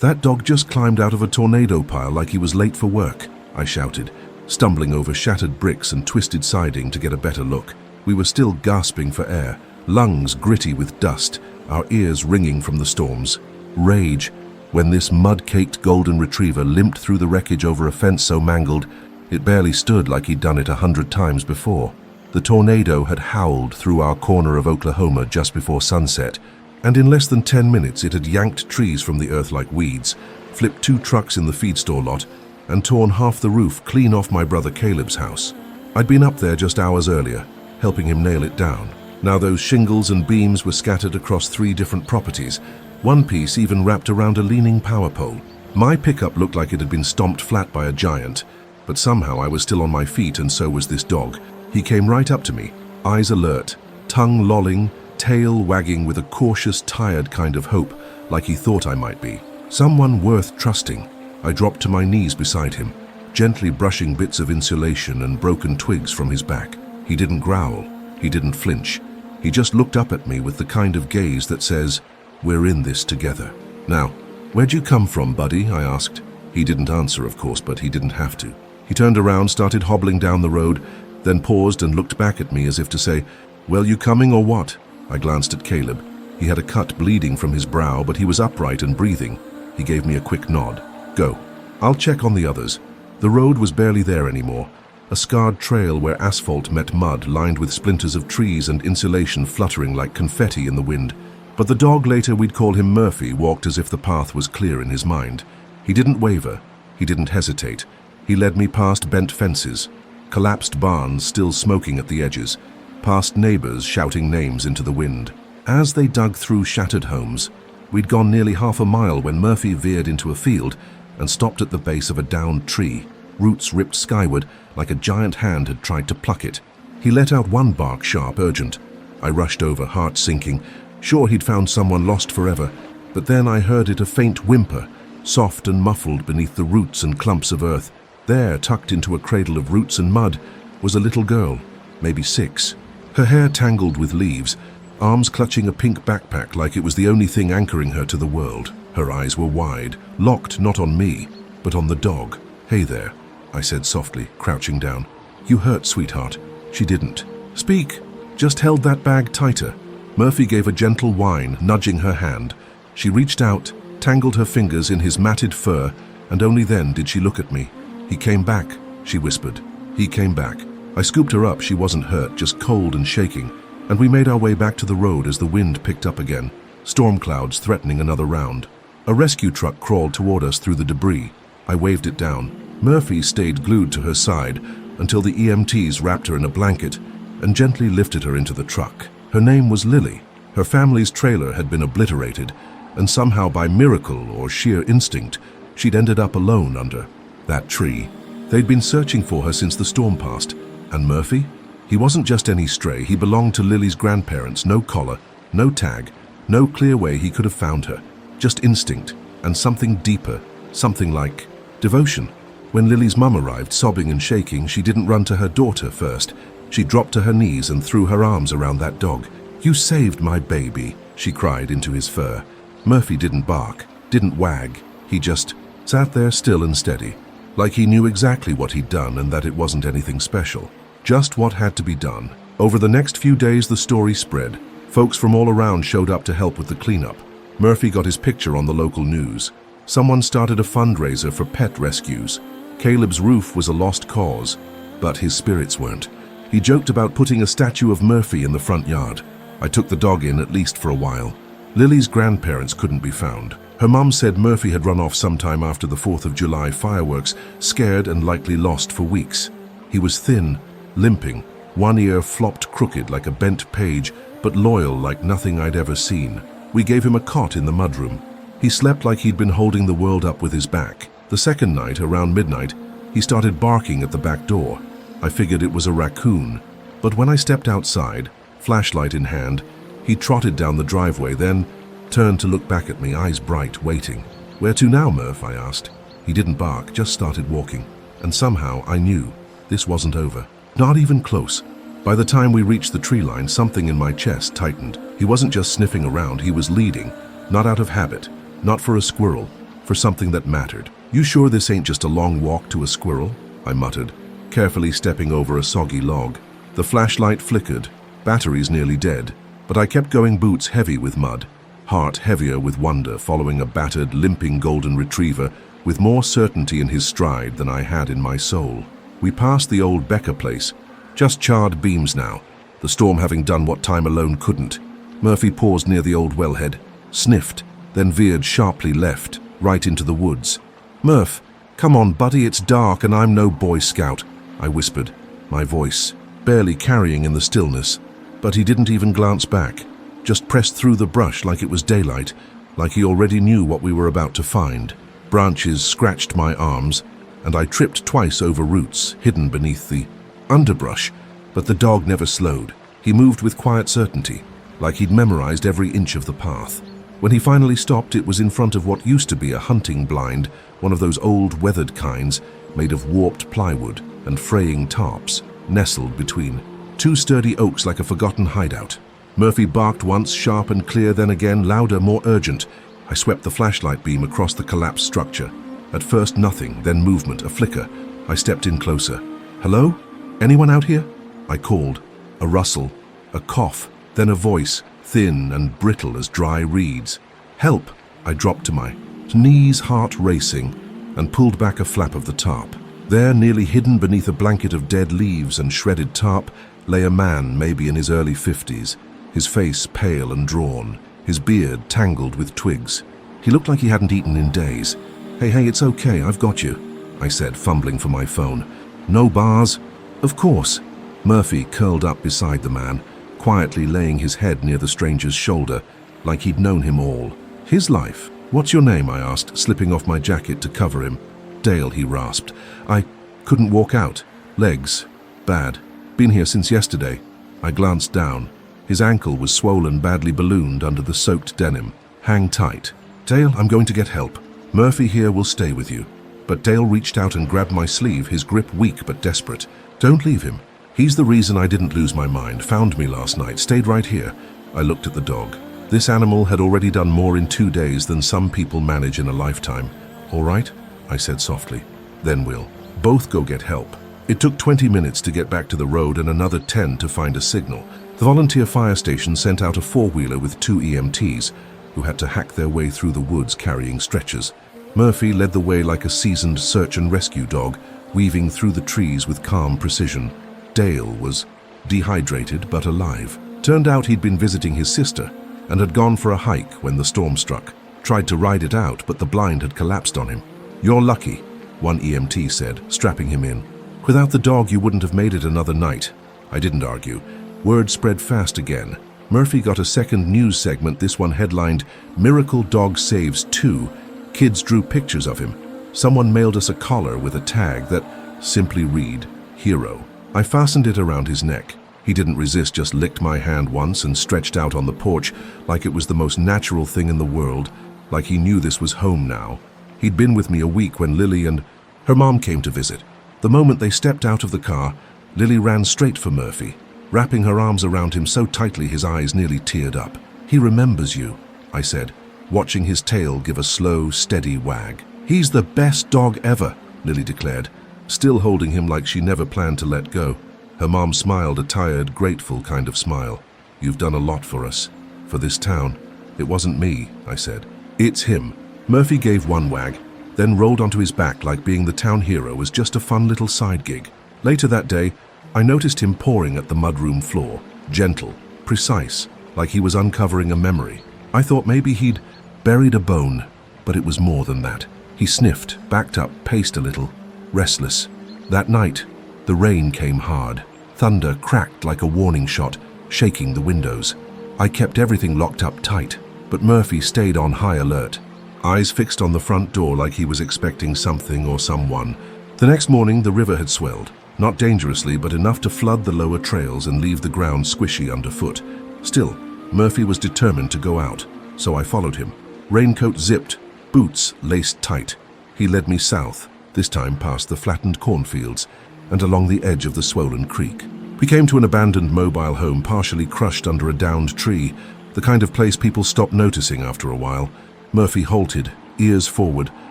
"That dog just climbed out of a tornado pile like he was late for work," I shouted, stumbling over shattered bricks and twisted siding to get a better look. We were still gasping for air, lungs gritty with dust, our ears ringing from the storms. Rage, when this mud-caked golden retriever limped through the wreckage over a fence so mangled, it barely stood like he'd done it 100 times before. The tornado had howled through our corner of Oklahoma just before sunset, and in less than 10 minutes it had yanked trees from the earth like weeds, flipped 2 trucks in the feed store lot, and torn half the roof clean off my brother Caleb's house. I'd been up there just hours earlier, helping him nail it down. Now those shingles and beams were scattered across 3 different properties, one piece even wrapped around a leaning power pole. My pickup looked like it had been stomped flat by a giant, but somehow I was still on my feet, and so was this dog. He came right up to me, eyes alert, tongue lolling, tail wagging with a cautious, tired kind of hope, like he thought I might be. Someone worth trusting. I dropped to my knees beside him, gently brushing bits of insulation and broken twigs from his back. He didn't growl. He didn't flinch. He just looked up at me with the kind of gaze that says, "We're in this together." "Now, where'd you come from, buddy?" I asked. He didn't answer, of course, but he didn't have to. He turned around, started hobbling down the road, then paused and looked back at me as if to say, "Well, you coming or what?" I glanced at Caleb. He had a cut bleeding from his brow, but he was upright and breathing. He gave me a quick nod. "Go. I'll check on the others." The road was barely there anymore. A scarred trail where asphalt met mud, lined with splinters of trees and insulation fluttering like confetti in the wind. But the dog, later we'd call him Murphy, walked as if the path was clear in his mind. He didn't waver. He didn't hesitate. He led me past bent fences, collapsed barns still smoking at the edges, past neighbors shouting names into the wind. As they dug through shattered homes, we'd gone nearly half a mile when Murphy veered into a field and stopped at the base of a downed tree, roots ripped skyward like a giant hand had tried to pluck it. He let out one bark, sharp, urgent. I rushed over, heart sinking, sure he'd found someone lost forever, but then I heard it, a faint whimper, soft and muffled beneath the roots and clumps of earth. There, tucked into a cradle of roots and mud, was a little girl, maybe 6. Her hair tangled with leaves, arms clutching a pink backpack like it was the only thing anchoring her to the world. Her eyes were wide, locked not on me, but on the dog. "Hey there," I said softly, crouching down. "You hurt, sweetheart." She didn't speak, just held that bag tighter. Murphy gave a gentle whine, nudging her hand. She reached out, tangled her fingers in his matted fur, and only then did she look at me. "He came back," she whispered. "He came back." I scooped her up. She wasn't hurt, just cold and shaking, and we made our way back to the road as the wind picked up again, storm clouds threatening another round. A rescue truck crawled toward us through the debris. I waved it down. Murphy stayed glued to her side until the EMTs wrapped her in a blanket and gently lifted her into the truck. Her name was Lily. Her family's trailer had been obliterated, and somehow by miracle or sheer instinct, she'd ended up alone under that tree. They'd been searching for her since the storm passed. And Murphy? He wasn't just any stray. He belonged to Lily's grandparents. No collar, no tag, no clear way he could have found her. Just instinct, and something deeper, something like devotion. When Lily's mum arrived, sobbing and shaking, she didn't run to her daughter first. She dropped to her knees and threw her arms around that dog. "You saved my baby," she cried into his fur. Murphy didn't bark, didn't wag. He just sat there still and steady, like he knew exactly what he'd done and that it wasn't anything special. Just what had to be done. Over the next few days, the story spread. Folks from all around showed up to help with the cleanup. Murphy got his picture on the local news. Someone started a fundraiser for pet rescues. Caleb's roof was a lost cause, but his spirits weren't. He joked about putting a statue of Murphy in the front yard. I took the dog in, at least for a while. Lily's grandparents couldn't be found. Her mum said Murphy had run off sometime after the 4th of July fireworks, scared and likely lost for weeks. He was thin, limping, one ear flopped crooked like a bent page, but loyal like nothing I'd ever seen. We gave him a cot in the mudroom. He slept like he'd been holding the world up with his back. The second night, around midnight, he started barking at the back door. I figured it was a raccoon, but when I stepped outside, flashlight in hand, he trotted down the driveway, then turned to look back at me, eyes bright, waiting. "Where to now, Murph?" I asked. He didn't bark, just started walking. And somehow I knew this wasn't over. Not even close. By the time we reached the tree line, something in my chest tightened. He wasn't just sniffing around, he was leading. Not out of habit, not for a squirrel, for something that mattered. "You sure this ain't just a long walk to a squirrel?" I muttered, carefully stepping over a soggy log. The flashlight flickered, batteries nearly dead, but I kept going, boots heavy with mud, heart heavier with wonder, following a battered, limping golden retriever with more certainty in his stride than I had in my soul. We passed the old Becker place, just charred beams now, the storm having done what time alone couldn't. Murphy paused near the old wellhead, sniffed, then veered sharply left, right into the woods. "Murph, come on, buddy, it's dark and I'm no Boy Scout," I whispered, my voice barely carrying in the stillness. But he didn't even glance back, just pressed through the brush like it was daylight, like he already knew what we were about to find. Branches scratched my arms, and I tripped twice over roots hidden beneath the underbrush, but the dog never slowed. He moved with quiet certainty, like he'd memorized every inch of the path. When he finally stopped, it was in front of what used to be a hunting blind, one of those old weathered kinds, made of warped plywood and fraying tarps, nestled between two sturdy oaks like a forgotten hideout. Murphy barked once, sharp and clear, then again, louder, more urgent. I swept the flashlight beam across the collapsed structure. At first nothing, then movement, a flicker. I stepped in closer. "Hello? Anyone out here?" I called. A rustle, a cough, then a voice, thin and brittle as dry reeds. "Help!" I dropped to my knees, heart racing, and pulled back a flap of the tarp. There, nearly hidden beneath a blanket of dead leaves and shredded tarp, lay a man maybe in his early 50s, his face pale and drawn, his beard tangled with twigs. He looked like he hadn't eaten in days. Hey, it's okay, I've got you," I said, fumbling for my phone. "No bars?" "Of course." Murphy curled up beside the man, quietly laying his head near the stranger's shoulder, like he'd known him all his life. "What's your name?" I asked, slipping off my jacket to cover him. "Dale," he rasped. "I couldn't walk out. Legs. Bad. Been here since yesterday." I glanced down. His ankle was swollen, badly ballooned under the soaked denim. "Hang tight." "Dale, I'm going to get help. Murphy here will stay with you." But Dale reached out and grabbed my sleeve, his grip weak but desperate. "Don't leave him. He's the reason I didn't lose my mind, found me last night, stayed right here." I looked at the dog. This animal had already done more in 2 days than some people manage in a lifetime. "All right," I said softly. "Then we'll both go get help." It took 20 minutes to get back to the road and another 10 to find a signal. The volunteer fire station sent out a four-wheeler with 2 EMTs, who had to hack their way through the woods carrying stretchers. Murphy led the way like a seasoned search and rescue dog, weaving through the trees with calm precision. Dale was dehydrated but alive. Turned out he'd been visiting his sister and had gone for a hike when the storm struck. Tried to ride it out, but the blind had collapsed on him. "You're lucky," one EMT said, strapping him in. "Without the dog, you wouldn't have made it another night." I didn't argue. Word spread fast again. Murphy got a second news segment, this one headlined, "Miracle Dog Saves 2. Kids drew pictures of him." Someone mailed us a collar with a tag that simply read, "Hero." I fastened it around his neck. He didn't resist, just licked my hand once and stretched out on the porch like it was the most natural thing in the world, like he knew this was home now. He'd been with me a week when Lily and her mom came to visit. The moment they stepped out of the car, Lily ran straight for Murphy, wrapping her arms around him so tightly his eyes nearly teared up. "He remembers you," I said, watching his tail give a slow, steady wag. "He's the best dog ever," Lily declared, still holding him like she never planned to let go. Her mom smiled, a tired, grateful kind of smile. "You've done a lot for us, for this town." "It wasn't me," I said. "It's him." Murphy gave one wag, then rolled onto his back like being the town hero was just a fun little side gig. Later that day, I noticed him pawing at the mudroom floor, gentle, precise, like he was uncovering a memory. I thought maybe he'd buried a bone, but it was more than that. He sniffed, backed up, paced a little, restless. That night, the rain came hard. Thunder cracked like a warning shot, shaking the windows. I kept everything locked up tight, but Murphy stayed on high alert, eyes fixed on the front door like he was expecting something or someone. The next morning, the river had swelled. Not dangerously, but enough to flood the lower trails and leave the ground squishy underfoot. Still, Murphy was determined to go out, so I followed him. Raincoat zipped, boots laced tight. He led me south, this time past the flattened cornfields and along the edge of the swollen creek. We came to an abandoned mobile home partially crushed under a downed tree, the kind of place people stop noticing after a while. Murphy halted, ears forward,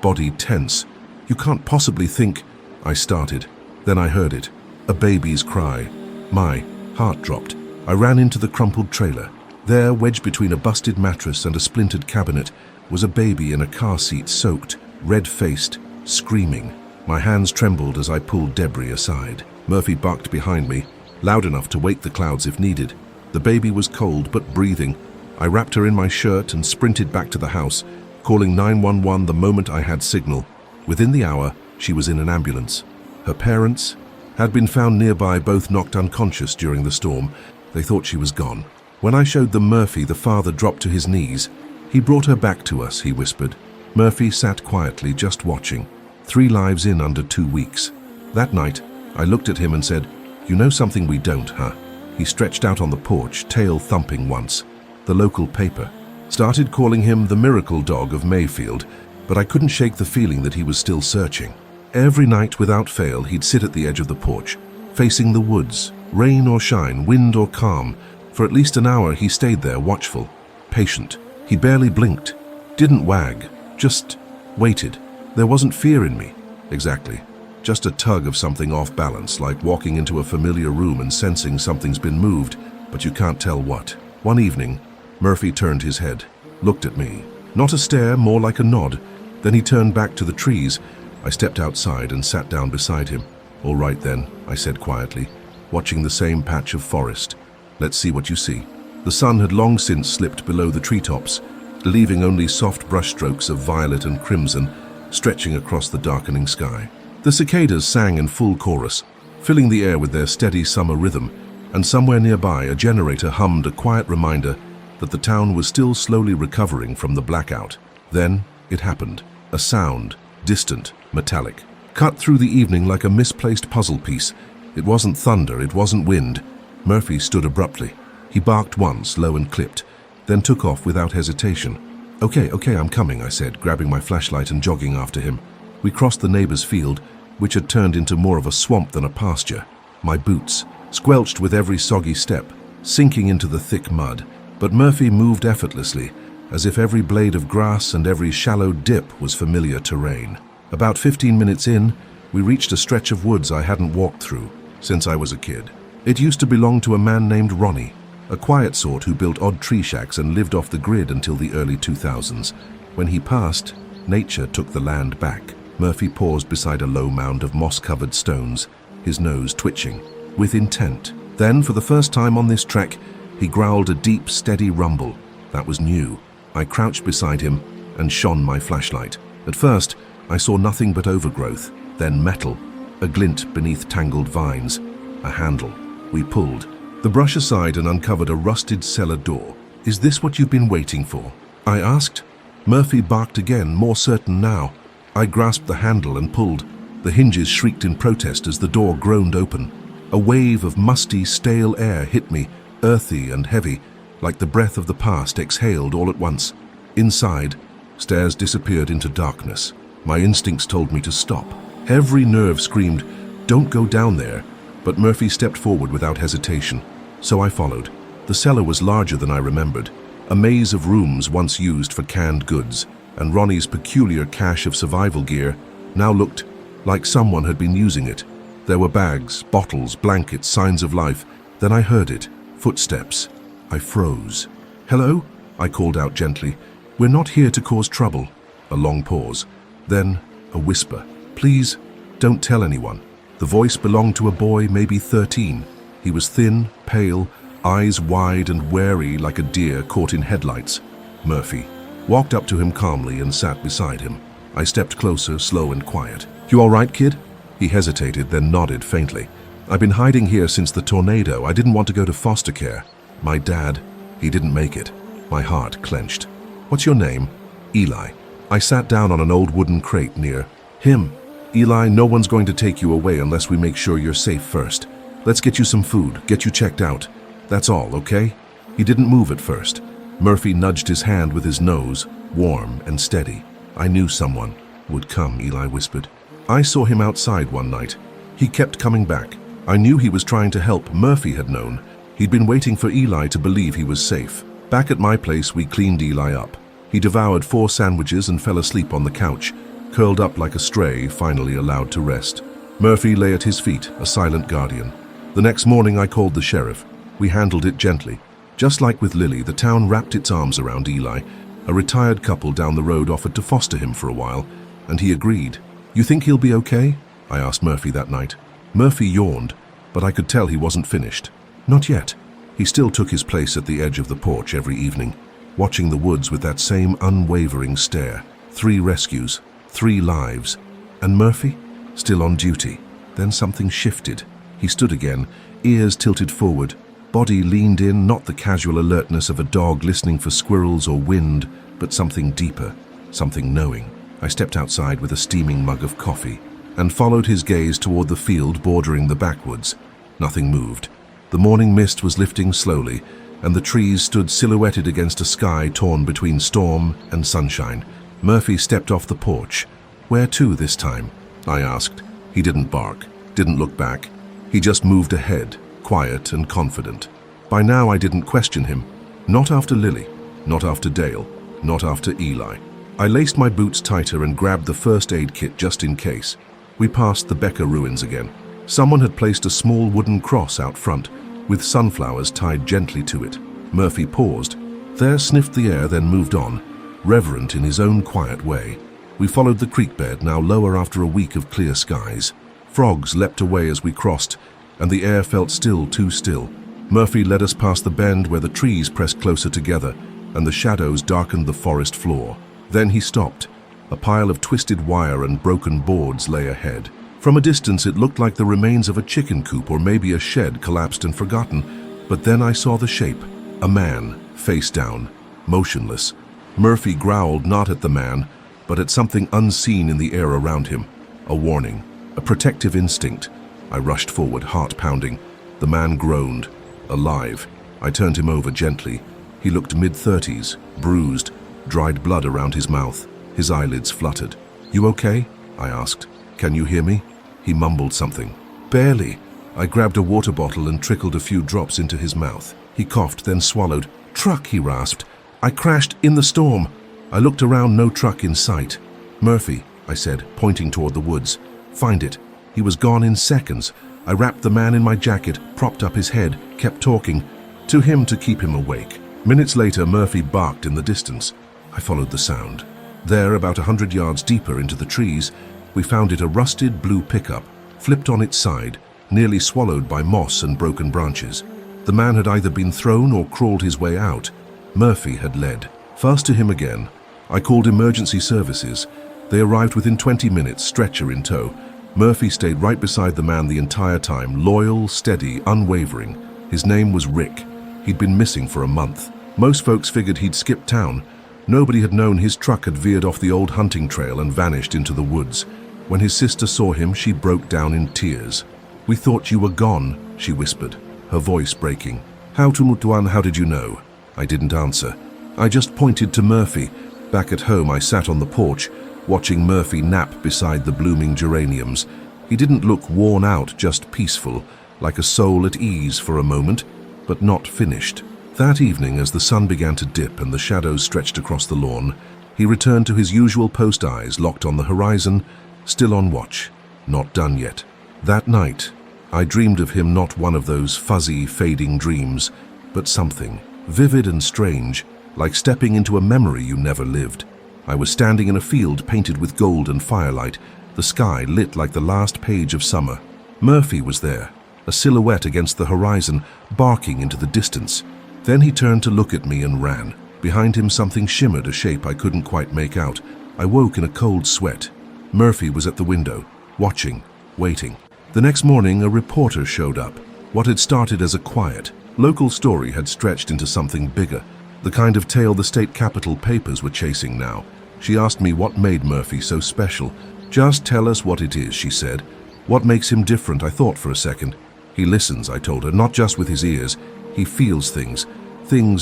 body tense. "You can't possibly think—" I started. Then I heard it. A baby's cry. My heart dropped. I ran into the crumpled trailer. There, wedged between a busted mattress and a splintered cabinet, was a baby in a car seat, soaked, red-faced, screaming. My hands trembled as I pulled debris aside. Murphy barked behind me, loud enough to wake the clouds if needed. The baby was cold but breathing. I wrapped her in my shirt and sprinted back to the house, calling 911 the moment I had signal. Within the hour, she was in an ambulance. Her parents had been found nearby, both knocked unconscious during the storm. They thought she was gone. When I showed them Murphy, the father dropped to his knees. "He brought her back to us," he whispered. Murphy sat quietly, just watching. 3 lives in under 2 weeks. That night, I looked at him and said, "You know something we don't, huh?" He stretched out on the porch, tail thumping once. The local paper started calling him the miracle dog of Mayfield, but I couldn't shake the feeling that he was still searching. Every night, without fail, he'd sit at the edge of the porch, facing the woods, rain or shine, wind or calm. For at least an hour, he stayed there, watchful, patient. He barely blinked, didn't wag, just waited. There wasn't fear in me, exactly. Just a tug of something off balance, like walking into a familiar room and sensing something's been moved, but you can't tell what. One evening, Murphy turned his head, looked at me. Not a stare, more like a nod. Then he turned back to the trees. I stepped outside and sat down beside him. "All right then," I said quietly, watching the same patch of forest. "Let's see what you see." The sun had long since slipped below the treetops, leaving only soft brushstrokes of violet and crimson stretching across the darkening sky. The cicadas sang in full chorus, filling the air with their steady summer rhythm, and somewhere nearby a generator hummed, a quiet reminder that the town was still slowly recovering from the blackout. Then it happened. A sound, distant, metallic, cut through the evening like a misplaced puzzle piece. It wasn't thunder, it wasn't wind. Murphy stood abruptly. He barked once, low and clipped, then took off without hesitation. Okay, I'm coming," I said, grabbing my flashlight and jogging after him. We crossed the neighbor's field, which had turned into more of a swamp than a pasture. My boots squelched with every soggy step, sinking into the thick mud, but Murphy moved effortlessly, as if every blade of grass and every shallow dip was familiar terrain. About 15 minutes in, we reached a stretch of woods I hadn't walked through since I was a kid. It used to belong to a man named Ronnie, a quiet sort who built odd tree shacks and lived off the grid until the early 2000s. When he passed, nature took the land back. Murphy paused beside a low mound of moss-covered stones, his nose twitching, with intent. Then, for the first time on this trek, he growled a deep, steady rumble. That was new. I crouched beside him and shone my flashlight. At first, I saw nothing but overgrowth, then metal, a glint beneath tangled vines, a handle. We pulled the brush aside and uncovered a rusted cellar door. "Is this what you've been waiting for?" I asked. Murphy barked again, more certain now. I grasped the handle and pulled. The hinges shrieked in protest as the door groaned open. A wave of musty, stale air hit me, earthy and heavy, like the breath of the past exhaled all at once. Inside, stairs disappeared into darkness. My instincts told me to stop. Every nerve screamed, "Don't go down there," but Murphy stepped forward without hesitation. So I followed. The cellar was larger than I remembered, a maze of rooms once used for canned goods, and Ronnie's peculiar cache of survival gear now looked like someone had been using it. There were bags, bottles, blankets, signs of life. Then I heard it. Footsteps. I froze. "Hello?" I called out gently. "We're not here to cause trouble." A long pause. Then a whisper. "Please, don't tell anyone." The voice belonged to a boy, maybe 13. He was thin, pale, eyes wide and wary like a deer caught in headlights. Murphy. Walked up to him calmly and sat beside him. I stepped closer, slow and quiet. "You all right, kid?" He hesitated, then nodded faintly. "I've been hiding here since the tornado. I didn't want to go to foster care. My dad, he didn't make it." My heart clenched. "What's your name?" "Eli." I sat down on an old wooden crate near him. "Eli, no one's going to take you away unless we make sure you're safe first. Let's get you some food, get you checked out. That's all, okay?" He didn't move at first. Murphy nudged his hand with his nose, warm and steady. "I knew someone would come," Eli whispered. "I saw him outside one night. He kept coming back. I knew he was trying to help. Murphy had known. He'd been waiting for Eli to believe he was safe. Back at my place, we cleaned Eli up. He devoured 4 sandwiches and fell asleep on the couch, curled up like a stray, finally allowed to rest. Murphy lay at his feet, a silent guardian. The next morning I called the sheriff. We handled it gently. Just like with Lily, the town wrapped its arms around Eli. A retired couple down the road offered to foster him for a while, and he agreed. "You think he'll be okay?" I asked Murphy that night. Murphy yawned, but I could tell he wasn't finished. Not yet. He still took his place at the edge of the porch every evening, watching the woods with that same unwavering stare. 3 rescues, 3 lives. And Murphy? Still on duty. Then something shifted. He stood again, ears tilted forward, body leaned in, not the casual alertness of a dog listening for squirrels or wind, but something deeper, something knowing. I stepped outside with a steaming mug of coffee and followed his gaze toward the field bordering the backwoods. Nothing moved. The morning mist was lifting slowly, and the trees stood silhouetted against a sky torn between storm and sunshine. Murphy stepped off the porch. "Where to this time?" I asked. He didn't bark, didn't look back. He just moved ahead, quiet and confident. By now I didn't question him. Not after Lily, not after Dale, not after Eli. I laced my boots tighter and grabbed the first aid kit just in case. We passed the Becker ruins again. Someone had placed a small wooden cross out front, with sunflowers tied gently to it. Murphy paused, there sniffed the air, then moved on, reverent in his own quiet way. We followed the creek bed, now lower after a week of clear skies. Frogs leapt away as we crossed, and the air felt still too still. Murphy led us past the bend where the trees pressed closer together, and the shadows darkened the forest floor. Then he stopped. A pile of twisted wire and broken boards lay ahead. From a distance it looked like the remains of a chicken coop or maybe a shed collapsed and forgotten. But then I saw the shape. A man, face down, motionless. Murphy growled not at the man, but at something unseen in the air around him. A warning, a protective instinct. I rushed forward, heart pounding. The man groaned. Alive. I turned him over gently. He looked mid-30s, bruised, dried blood around his mouth. His eyelids fluttered. "You okay?" I asked. "Can you hear me?" He mumbled something. "Barely." I grabbed a water bottle and trickled a few drops into his mouth. He coughed, then swallowed. "Truck," he rasped. "I crashed in the storm." I looked around, no truck in sight. "Murphy," I said, pointing toward the woods. "Find it." He was gone in seconds. I wrapped the man in my jacket, propped up his head, kept talking to him to keep him awake. Minutes later, Murphy barked in the distance. I followed the sound. There, about 100 yards deeper into the trees, we found it a rusted blue pickup, flipped on its side, nearly swallowed by moss and broken branches. The man had either been thrown or crawled his way out. Murphy had led. Fast to him again. I called emergency services. They arrived within 20 minutes, stretcher in tow. Murphy stayed right beside the man the entire time, loyal, steady, unwavering. His name was Rick. He'd been missing for a month. Most folks figured he'd skipped town. Nobody had known his truck had veered off the old hunting trail and vanished into the woods. When his sister saw him, she broke down in tears. "We thought you were gone," she whispered, her voice breaking. How did you know?" I didn't answer. I just pointed to Murphy. Back at home, I sat on the porch, watching Murphy nap beside the blooming geraniums. He didn't look worn out, just peaceful, like a soul at ease for a moment, but not finished. That evening, as the sun began to dip and the shadows stretched across the lawn, he returned to his usual post, eyes locked on the horizon, still on watch, not done yet. That night, I dreamed of him, not one of those fuzzy, fading dreams, but something, vivid and strange, like stepping into a memory you never lived. I was standing in a field painted with gold and firelight, the sky lit like the last page of summer. Murphy was there, a silhouette against the horizon, barking into the distance. Then he turned to look at me and ran. Behind him something shimmered, a shape I couldn't quite make out. I woke in a cold sweat. Murphy was at the window, watching, waiting. The next morning, a reporter showed up. What had started as a quiet, local story had stretched into something bigger, the kind of tale the state capitol papers were chasing now. She asked me what made Murphy so special. "Just tell us what it is," she said. "What makes him different?" I thought for a second. "He listens," I told her, "not just with his ears. He feels things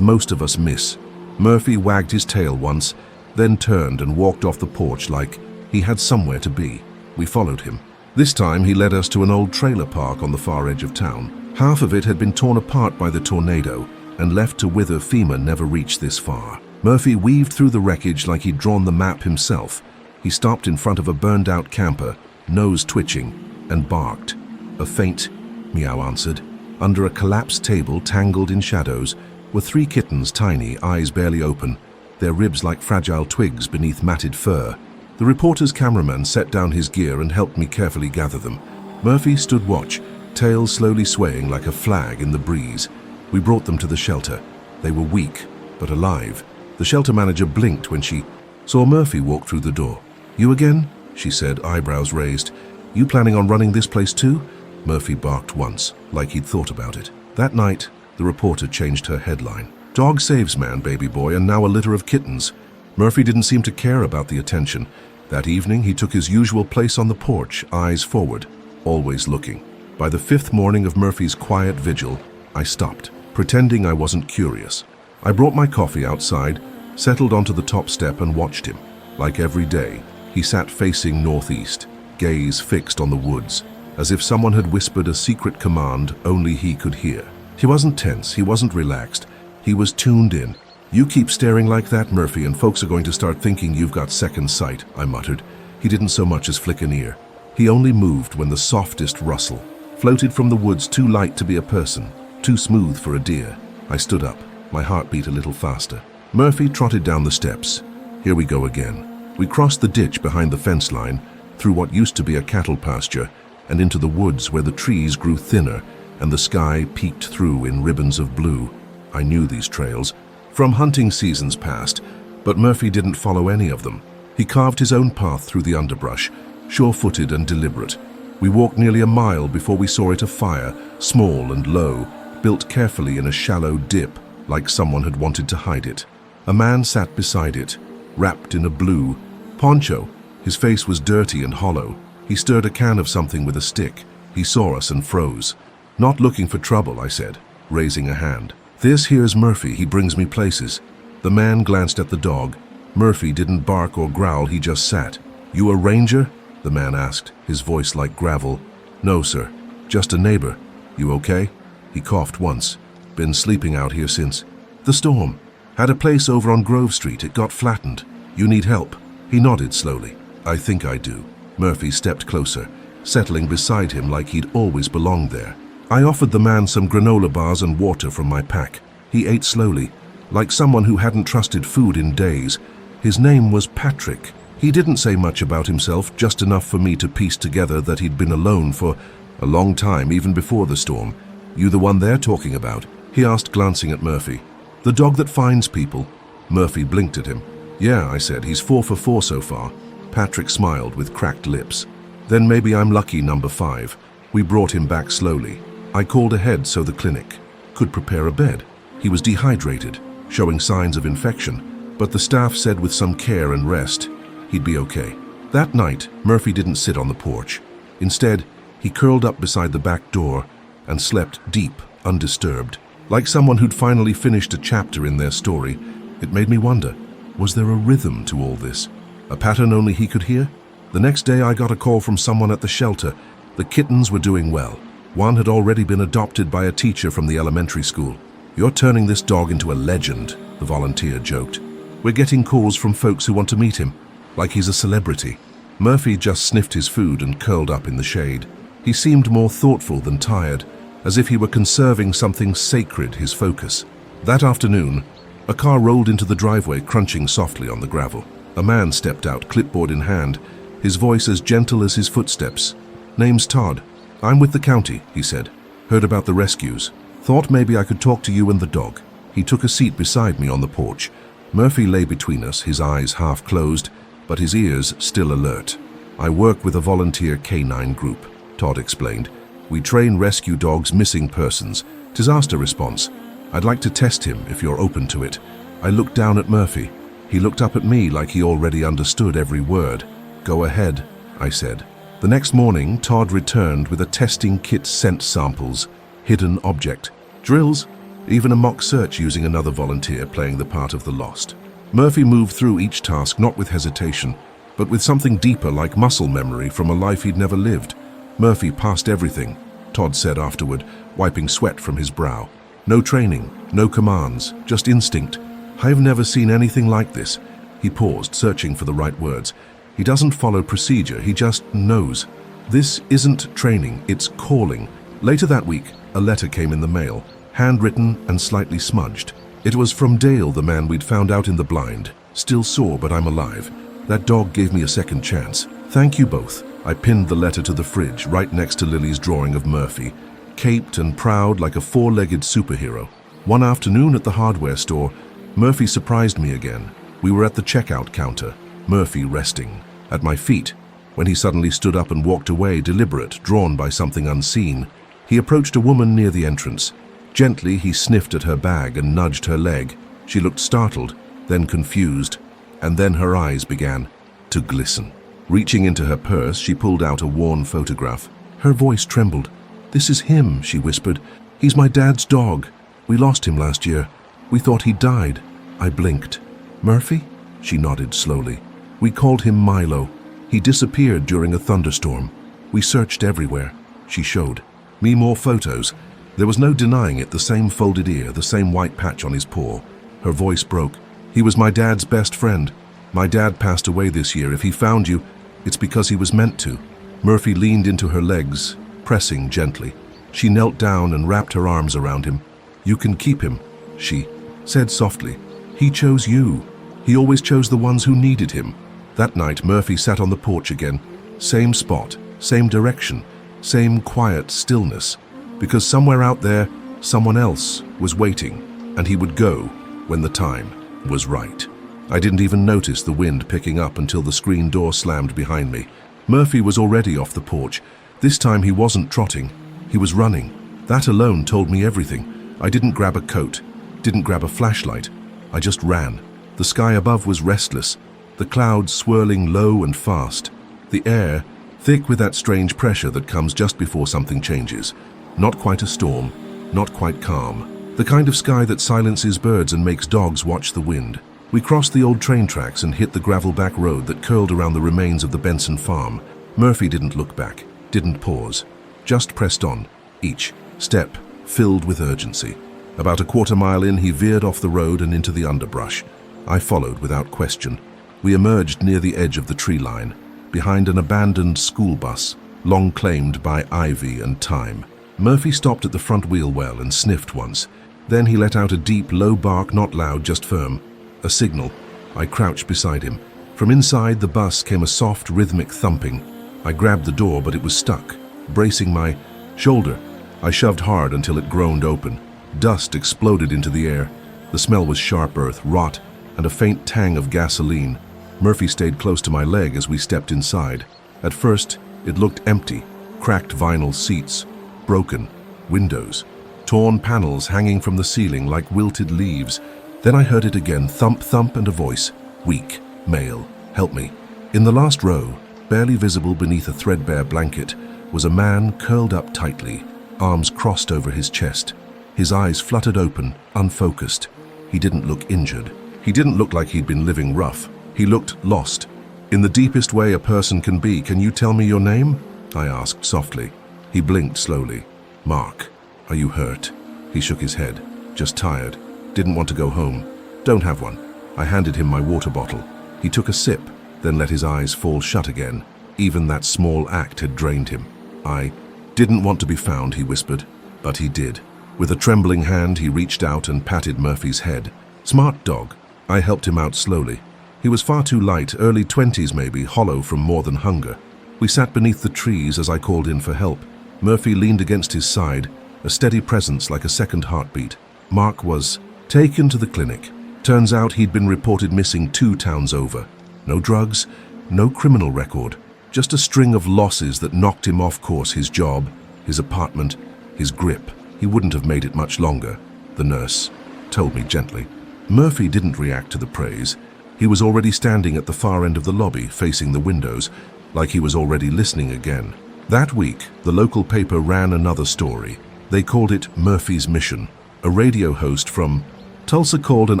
most of us miss." Murphy wagged his tail once, then turned and walked off the porch like he had somewhere to be. We followed him. This time he led us to an old trailer park on the far edge of town. Half of it had been torn apart by the tornado and left to wither. FEMA never reached this far. Murphy weaved through the wreckage like he'd drawn the map himself. He stopped in front of a burned-out camper, nose twitching, and barked. A faint meow answered. Under a collapsed table, tangled in shadows, were 3 kittens, tiny, eyes barely open, their ribs like fragile twigs beneath matted fur. The reporter's cameraman set down his gear and helped me carefully gather them. Murphy stood watch, tail slowly swaying like a flag in the breeze. We brought them to the shelter. They were weak, but alive. The shelter manager blinked when she saw Murphy walk through the door. "You again?" she said, eyebrows raised. "You planning on running this place too?" Murphy barked once, like he'd thought about it. That night, the reporter changed her headline. "Dog saves man, baby boy, and now a litter of kittens." Murphy didn't seem to care about the attention. That evening, he took his usual place on the porch, eyes forward, always looking. By the 5th morning of Murphy's quiet vigil, I stopped, pretending I wasn't curious. I brought my coffee outside, settled onto the top step and watched him. Like every day, he sat facing northeast, gaze fixed on the woods, as if someone had whispered a secret command only he could hear. He wasn't tense, he wasn't relaxed, he was tuned in. "You keep staring like that, Murphy, and folks are going to start thinking you've got second sight," I muttered. He didn't so much as flick an ear. He only moved when the softest rustle floated from the woods, too light to be a person, too smooth for a deer. I stood up, my heart beat a little faster. Murphy trotted down the steps. Here we go again. We crossed the ditch behind the fence line, through what used to be a cattle pasture, and into the woods where the trees grew thinner and the sky peeked through in ribbons of blue. I knew these trails from hunting seasons past, but Murphy didn't follow any of them. He carved his own path through the underbrush, sure-footed and deliberate. We walked nearly a mile before we saw it afire, small and low, built carefully in a shallow dip, like someone had wanted to hide it. A man sat beside it, wrapped in a blue poncho. His face was dirty and hollow. He stirred a can of something with a stick. He saw us and froze. "Not looking for trouble," I said, raising a hand. "This here's Murphy, he brings me places." The man glanced at the dog. Murphy didn't bark or growl, he just sat. "You a ranger?" the man asked, his voice like gravel. "No, sir, just a neighbor. You okay?" He coughed once. "Been sleeping out here since the storm. Had a place over on Grove Street, it got flattened. You need help?" He nodded slowly. "I think I do." Murphy stepped closer, settling beside him like he'd always belonged there. I offered the man some granola bars and water from my pack. He ate slowly, like someone who hadn't trusted food in days. His name was Patrick. He didn't say much about himself, just enough for me to piece together that he'd been alone for a long time, even before the storm. "You the one they're talking about?" he asked, glancing at Murphy. "The dog that finds people?" Murphy blinked at him. "Yeah," I said, "he's 4 for 4 so far." Patrick smiled with cracked lips. "Then maybe I'm lucky number 5. We brought him back slowly. I called ahead so the clinic could prepare a bed. He was dehydrated, showing signs of infection, but the staff said with some care and rest, he'd be okay. That night, Murphy didn't sit on the porch. Instead, he curled up beside the back door and slept deep, undisturbed, like someone who'd finally finished a chapter in their story. It made me wonder, was there a rhythm to all this? A pattern only he could hear? The next day I got a call from someone at the shelter. The kittens were doing well. One had already been adopted by a teacher from the elementary school. "You're turning this dog into a legend," the volunteer joked. "We're getting calls from folks who want to meet him, like he's a celebrity." Murphy just sniffed his food and curled up in the shade. He seemed more thoughtful than tired, as if he were conserving something sacred, his focus. That afternoon, a car rolled into the driveway, crunching softly on the gravel. A man stepped out, clipboard in hand, his voice as gentle as his footsteps. "Name's Todd. I'm with the county," he said. "Heard about the rescues. Thought maybe I could talk to you and the dog." He took a seat beside me on the porch. Murphy lay between us, his eyes half closed, but his ears still alert. "I work with a volunteer canine group," Todd explained. "We train rescue dogs, missing persons, disaster response. I'd like to test him if you're open to it." I looked down at Murphy. He looked up at me like he already understood every word. "Go ahead," I said. The next morning, Todd returned with a testing kit, scent samples, hidden object, drills, even a mock search using another volunteer playing the part of the lost. Murphy moved through each task not with hesitation, but with something deeper like muscle memory from a life he'd never lived. "Murphy passed everything," Todd said afterward, wiping sweat from his brow. "No training, no commands, just instinct. I've never seen anything like this. He paused, searching for the right words. He doesn't follow procedure, he just knows. This isn't training, it's calling. Later that week, a letter came in the mail, handwritten and slightly smudged. It was from Dale, the man we'd found out in the blind. Still sore, but I'm alive. That dog gave me a second chance. Thank you both. I pinned the letter to the fridge, right next to Lily's drawing of Murphy, caped and proud like a four-legged superhero. One afternoon at the hardware store, Murphy surprised me again. We were at the checkout counter, Murphy resting at my feet, when he suddenly stood up and walked away, deliberate, drawn by something unseen. He approached a woman near the entrance. Gently, he sniffed at her bag and nudged her leg. She looked startled, then confused, and then her eyes began to glisten. Reaching into her purse, she pulled out a worn photograph. Her voice trembled. "This is him," she whispered. "He's my dad's dog. We lost him last year. We thought he died." I blinked. "Murphy?" She nodded slowly. "We called him Milo. He disappeared during a thunderstorm. We searched everywhere." She showed me more photos. There was no denying it, the same folded ear, the same white patch on his paw. Her voice broke. "He was my dad's best friend. My dad passed away this year. If he found you, it's because he was meant to." Murphy leaned into her legs, pressing gently. She knelt down and wrapped her arms around him. "You can keep him," she said softly. "He chose you. He always chose the ones who needed him." That night, Murphy sat on the porch again. Same spot, same direction, same quiet stillness. Because somewhere out there, someone else was waiting, and he would go when the time was right. I didn't even notice the wind picking up until the screen door slammed behind me. Murphy was already off the porch. This time he wasn't trotting, he was running. That alone told me everything. I didn't grab a coat, didn't grab a flashlight. I just ran. The sky above was restless, the clouds swirling low and fast. The air, thick with that strange pressure that comes just before something changes. Not quite a storm, not quite calm. The kind of sky that silences birds and makes dogs watch the wind. We crossed the old train tracks and hit the gravel-back road that curled around the remains of the Benson farm. Murphy didn't look back, didn't pause, just pressed on, each step filled with urgency. About a quarter-mile in, he veered off the road and into the underbrush. I followed without question. We emerged near the edge of the tree line, behind an abandoned school bus, long claimed by ivy and time. Murphy stopped at the front wheel well and sniffed once. Then he let out a deep, low bark, not loud, just firm. A signal. I crouched beside him. From inside the bus came a soft, rhythmic thumping. I grabbed the door, but it was stuck. Bracing my shoulder, I shoved hard until it groaned open. Dust exploded into the air. The smell was sharp earth, rot, and a faint tang of gasoline. Murphy stayed close to my leg as we stepped inside. At first, it looked empty. Cracked vinyl seats, broken windows, torn panels hanging from the ceiling like wilted leaves. Then I heard it again, thump, thump, and a voice. Weak, male, help me. In the last row, barely visible beneath a threadbare blanket, was a man curled up tightly, arms crossed over his chest. His eyes fluttered open, unfocused. He didn't look injured. He didn't look like he'd been living rough. He looked lost. In the deepest way a person can be. "Can you tell me your name?" I asked softly. He blinked slowly. "Mark, are you hurt?" He shook his head. "Just tired. Didn't want to go home." "Don't have one." I handed him my water bottle. He took a sip, then let his eyes fall shut again. Even that small act had drained him. "I didn't want to be found," he whispered. But he did. With a trembling hand, he reached out and patted Murphy's head. "Smart dog." I helped him out slowly. He was far too light, early 20s maybe, hollow from more than hunger. We sat beneath the trees as I called in for help. Murphy leaned against his side, a steady presence like a second heartbeat. Mark was taken to the clinic. Turns out he'd been reported missing 2 towns over. No drugs, no criminal record, just a string of losses that knocked him off course: his job, his apartment, his grip. He wouldn't have made it much longer, the nurse told me gently. Murphy didn't react to the praise. He was already standing at the far end of the lobby, facing the windows, like he was already listening again. That week, the local paper ran another story. They called it Murphy's Mission. A radio host from Tulsa called and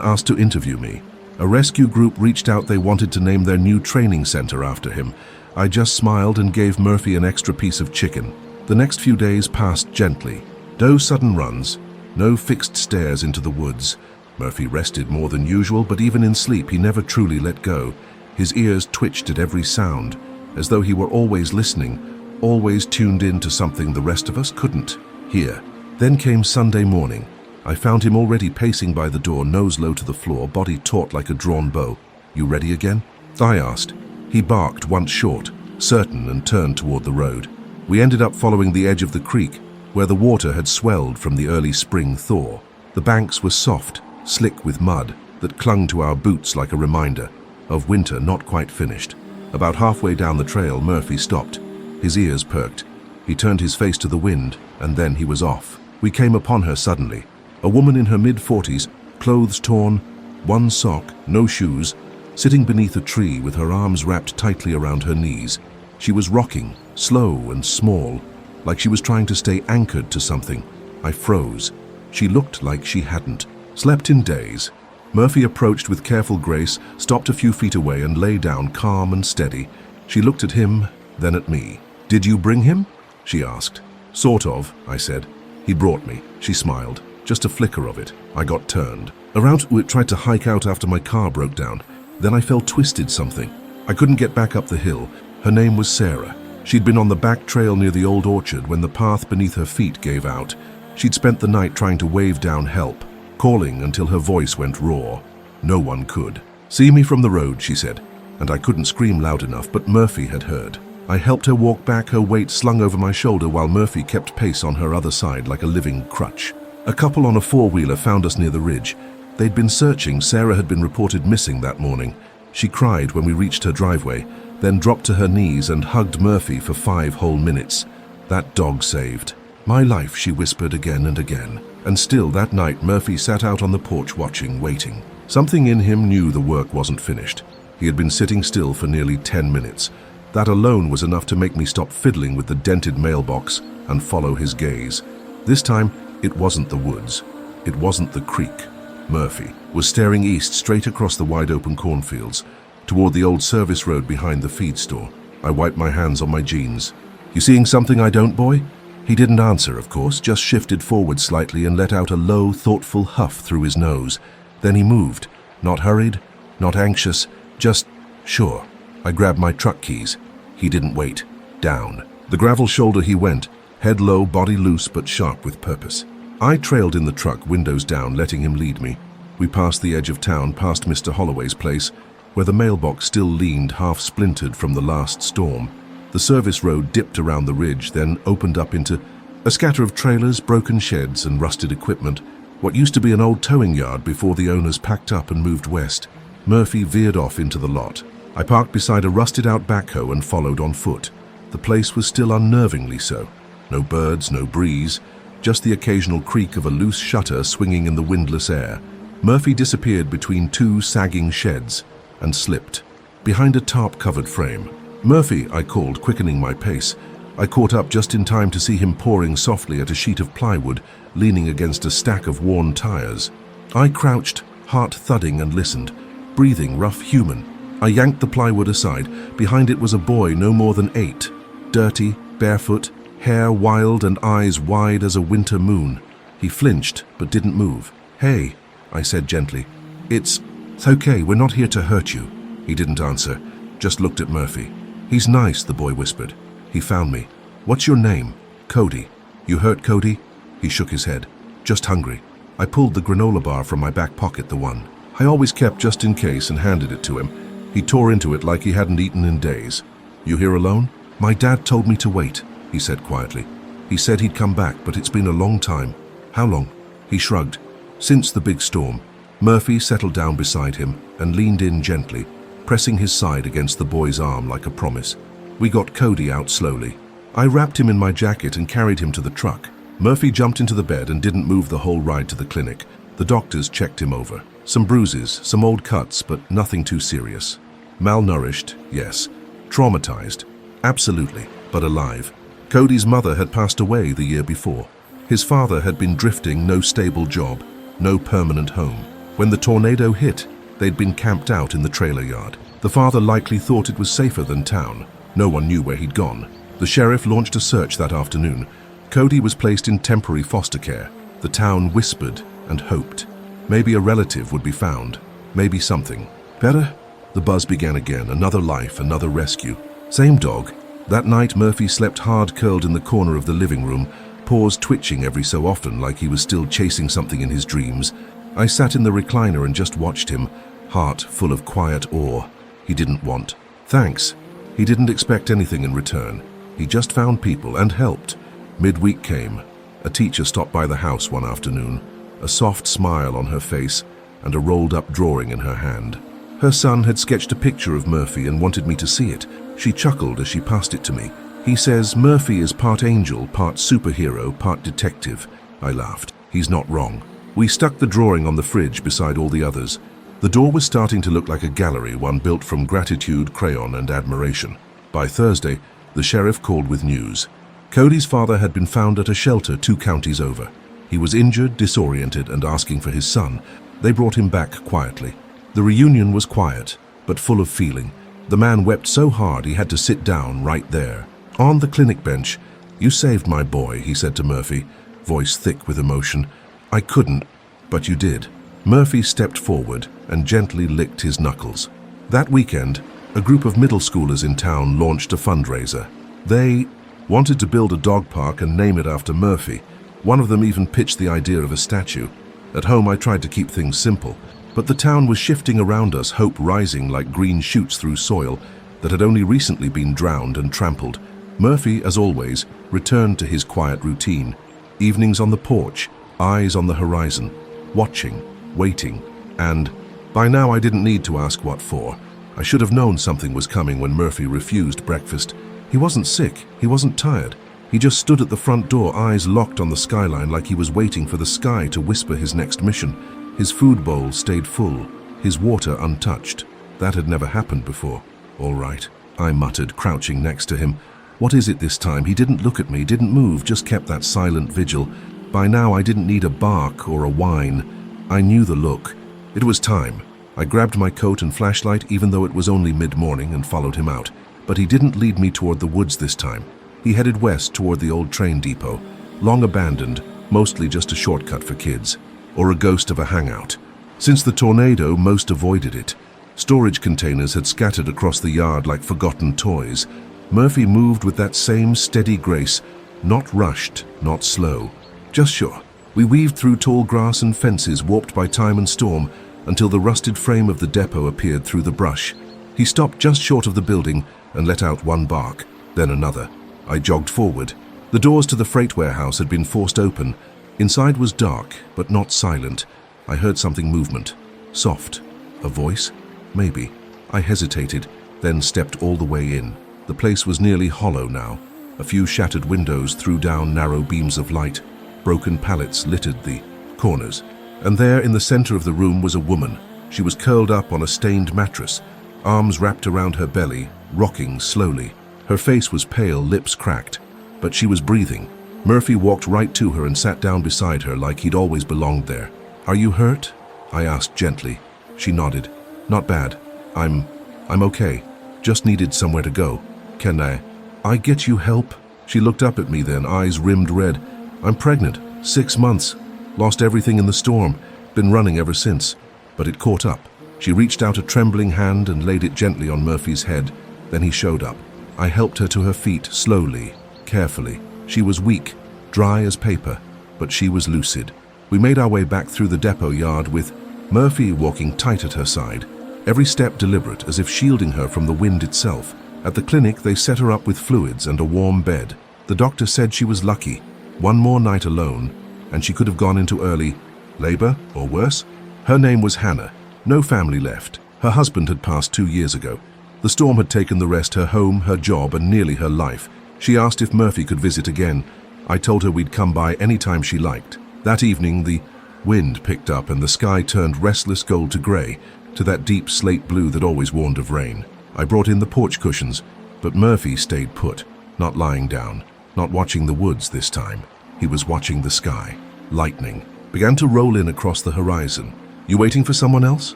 asked to interview me. A rescue group reached out. They wanted to name their new training center after him. I just smiled and gave Murphy an extra piece of chicken. The next few days passed gently. No sudden runs, no fixed stairs into the woods. Murphy rested more than usual, but even in sleep he never truly let go. His ears twitched at every sound, as though he were always listening, always tuned in to something the rest of us couldn't hear. Then came Sunday morning. I found him already pacing by the door, nose low to the floor, body taut like a drawn bow. "You ready again?" I asked. He barked once short, certain, and turned toward the road. We ended up following the edge of the creek, where the water had swelled from the early spring thaw. The banks were soft, slick with mud that clung to our boots like a reminder of winter not quite finished. About halfway down the trail, Murphy stopped. His ears perked. He turned his face to the wind, and then he was off. We came upon her suddenly. A woman in her mid-40s, clothes torn, one sock, no shoes, sitting beneath a tree with her arms wrapped tightly around her knees. She was rocking, slow and small, like she was trying to stay anchored to something. I froze. She looked like she hadn't slept in days. Murphy approached with careful grace, stopped a few feet away, and lay down calm and steady. She looked at him, then at me. "Did you bring him?" she asked. "Sort of," I said. "He brought me." She smiled. Just a flicker of it. I got turned. Around it tried to hike out after my car broke down. Then I felt twisted something. I couldn't get back up the hill. Her name was Sarah. She'd been on the back trail near the old orchard when the path beneath her feet gave out. She'd spent the night trying to wave down help, calling until her voice went raw. No one could. "See me from the road," she said, and I couldn't scream loud enough, but Murphy had heard. I helped her walk back, her weight slung over my shoulder while Murphy kept pace on her other side like a living crutch. A couple on a four-wheeler found us near the ridge. They'd been searching. Sarah had been reported missing that morning. She cried when we reached her driveway, then dropped to her knees and hugged Murphy for 5 whole minutes. "That dog saved my life," she whispered again and again. And still that night, Murphy sat out on the porch watching, waiting. Something in him knew the work wasn't finished. He had been sitting still for nearly 10 minutes. That alone was enough to make me stop fiddling with the dented mailbox and follow his gaze. This time, it wasn't the woods. It wasn't the creek. Murphy was staring east, straight across the wide-open cornfields, toward the old service road behind the feed store. I wiped my hands on my jeans. "You seeing something I don't, boy?" He didn't answer, of course, just shifted forward slightly and let out a low, thoughtful huff through his nose. Then he moved. Not hurried, not anxious, just sure. I grabbed my truck keys. He didn't wait. Down the gravel shoulder he went, head low, body loose but sharp with purpose. I trailed in the truck, windows down, letting him lead me. We passed the edge of town, past Mr. Holloway's place, where the mailbox still leaned, half-splintered from the last storm. The service road dipped around the ridge, then opened up into a scatter of trailers, broken sheds, and rusted equipment. What used to be an old towing yard before the owners packed up and moved west. Murphy veered off into the lot. I parked beside a rusted-out backhoe and followed on foot. The place was still unnervingly so. No birds, no breeze, just the occasional creak of a loose shutter swinging in the windless air. Murphy disappeared between 2 sagging sheds and slipped behind a tarp-covered frame. "Murphy," I called, quickening my pace. I caught up just in time to see him pawing softly at a sheet of plywood, leaning against a stack of worn tires. I crouched, heart thudding, and listened, breathing rough, human. I yanked the plywood aside. Behind it was a boy no more than 8, dirty, barefoot, hair wild and eyes wide as a winter moon. He flinched, but didn't move. "Hey," I said gently. It's okay, we're not here to hurt you." He didn't answer, just looked at Murphy. "He's nice," the boy whispered. He found me. "What's your name?" "Cody." "You hurt, Cody?" He shook his head. "Just hungry." I pulled the granola bar from my back pocket, the one I always kept just in case, and handed it to him. He tore into it like he hadn't eaten in days. "You here alone?" "My dad told me to wait," he said quietly. "He said he'd come back, but it's been a long time." "How long?" He shrugged. "Since the big storm." Murphy settled down beside him and leaned in gently, pressing his side against the boy's arm like a promise. We got Cody out slowly. I wrapped him in my jacket and carried him to the truck. Murphy jumped into the bed and didn't move the whole ride to the clinic. The doctors checked him over. Some bruises, some old cuts, but nothing too serious. Malnourished, yes. Traumatized, absolutely, but alive. Cody's mother had passed away the year before. His father had been drifting, no stable job, no permanent home. When the tornado hit, they'd been camped out in the trailer yard. The father likely thought it was safer than town. No one knew where he'd gone. The sheriff launched a search that afternoon. Cody was placed in temporary foster care. The town whispered and hoped. Maybe a relative would be found. Maybe something. Better? The buzz began again. Another life, another rescue. Same dog. That night, Murphy slept hard curled in the corner of the living room, paws twitching every so often like he was still chasing something in his dreams. I sat in the recliner and just watched him, heart full of quiet awe. He didn't want thanks. He didn't expect anything in return. He just found people and helped. Midweek came. A teacher stopped by the house one afternoon, a soft smile on her face and a rolled-up drawing in her hand. Her son had sketched a picture of Murphy and wanted me to see it. She chuckled as she passed it to me. He says Murphy is part angel, part superhero, part detective. I laughed. He's not wrong. We stuck the drawing on the fridge beside all the others. The door was starting to look like a gallery, one built from gratitude, crayon, and admiration. By Thursday, the sheriff called with news. Cody's father had been found at a shelter 2 counties over. He was injured, disoriented, and asking for his son. They brought him back quietly. The reunion was quiet, but full of feeling. The man wept so hard he had to sit down right there. On the clinic bench, "You saved my boy," he said to Murphy, voice thick with emotion. "I couldn't, but you did." Murphy stepped forward and gently licked his knuckles. That weekend, a group of middle schoolers in town launched a fundraiser. They wanted to build a dog park and name it after Murphy. One of them even pitched the idea of a statue. At home, I tried to keep things simple, but the town was shifting around us, hope rising like green shoots through soil that had only recently been drowned and trampled. Murphy, as always, returned to his quiet routine. Evenings on the porch, eyes on the horizon, watching, waiting, and by now I didn't need to ask what for. I should have known something was coming when Murphy refused breakfast. He wasn't sick, he wasn't tired. He just stood at the front door, eyes locked on the skyline like he was waiting for the sky to whisper his next mission. His food bowl stayed full, his water untouched. That had never happened before. "All right," I muttered, crouching next to him. "What is it this time?" He didn't look at me, didn't move, just kept that silent vigil. By now I didn't need a bark or a whine. I knew the look. It was time. I grabbed my coat and flashlight, even though it was only mid-morning, and followed him out. But he didn't lead me toward the woods this time. He headed west toward the old train depot, long abandoned, mostly just a shortcut for kids, or a ghost of a hangout. Since the tornado, most avoided it. Storage containers had scattered across the yard like forgotten toys. Murphy moved with that same steady grace, not rushed, not slow, just sure. We weaved through tall grass and fences warped by time and storm until the rusted frame of the depot appeared through the brush. He stopped just short of the building and let out one bark, then another. I jogged forward. The doors to the freight warehouse had been forced open. Inside was dark, but not silent. I heard something movement. Soft. A voice? Maybe. I hesitated, then stepped all the way in. The place was nearly hollow now. A few shattered windows threw down narrow beams of light. Broken pallets littered the corners. And there in the center of the room was a woman. She was curled up on a stained mattress, arms wrapped around her belly, rocking slowly. Her face was pale, lips cracked, but she was breathing. Murphy walked right to her and sat down beside her like he'd always belonged there. "Are you hurt?" I asked gently. She nodded. "Not bad. I'm okay. Just needed somewhere to go. Can I get you help?" She looked up at me then, eyes rimmed red. "I'm pregnant. 6 months. Lost everything in the storm. Been running ever since." But it caught up. She reached out a trembling hand and laid it gently on Murphy's head. Then he showed up. I helped her to her feet, slowly, carefully. She was weak, dry as paper, but she was lucid. We made our way back through the depot yard with Murphy walking tight at her side, every step deliberate, as if shielding her from the wind itself. At the clinic, they set her up with fluids and a warm bed. The doctor said she was lucky. One more night alone, and she could have gone into early labor, or worse. Her name was Hannah. No family left. Her husband had passed 2 years ago. The storm had taken the rest, her home, her job, and nearly her life. She asked if Murphy could visit again. I told her we'd come by any time she liked. That evening, the wind picked up and the sky turned restless gold to gray, to that deep slate blue that always warned of rain. I brought in the porch cushions, but Murphy stayed put, not lying down, not watching the woods this time. He was watching the sky. Lightning began to roll in across the horizon. "You waiting for someone else?"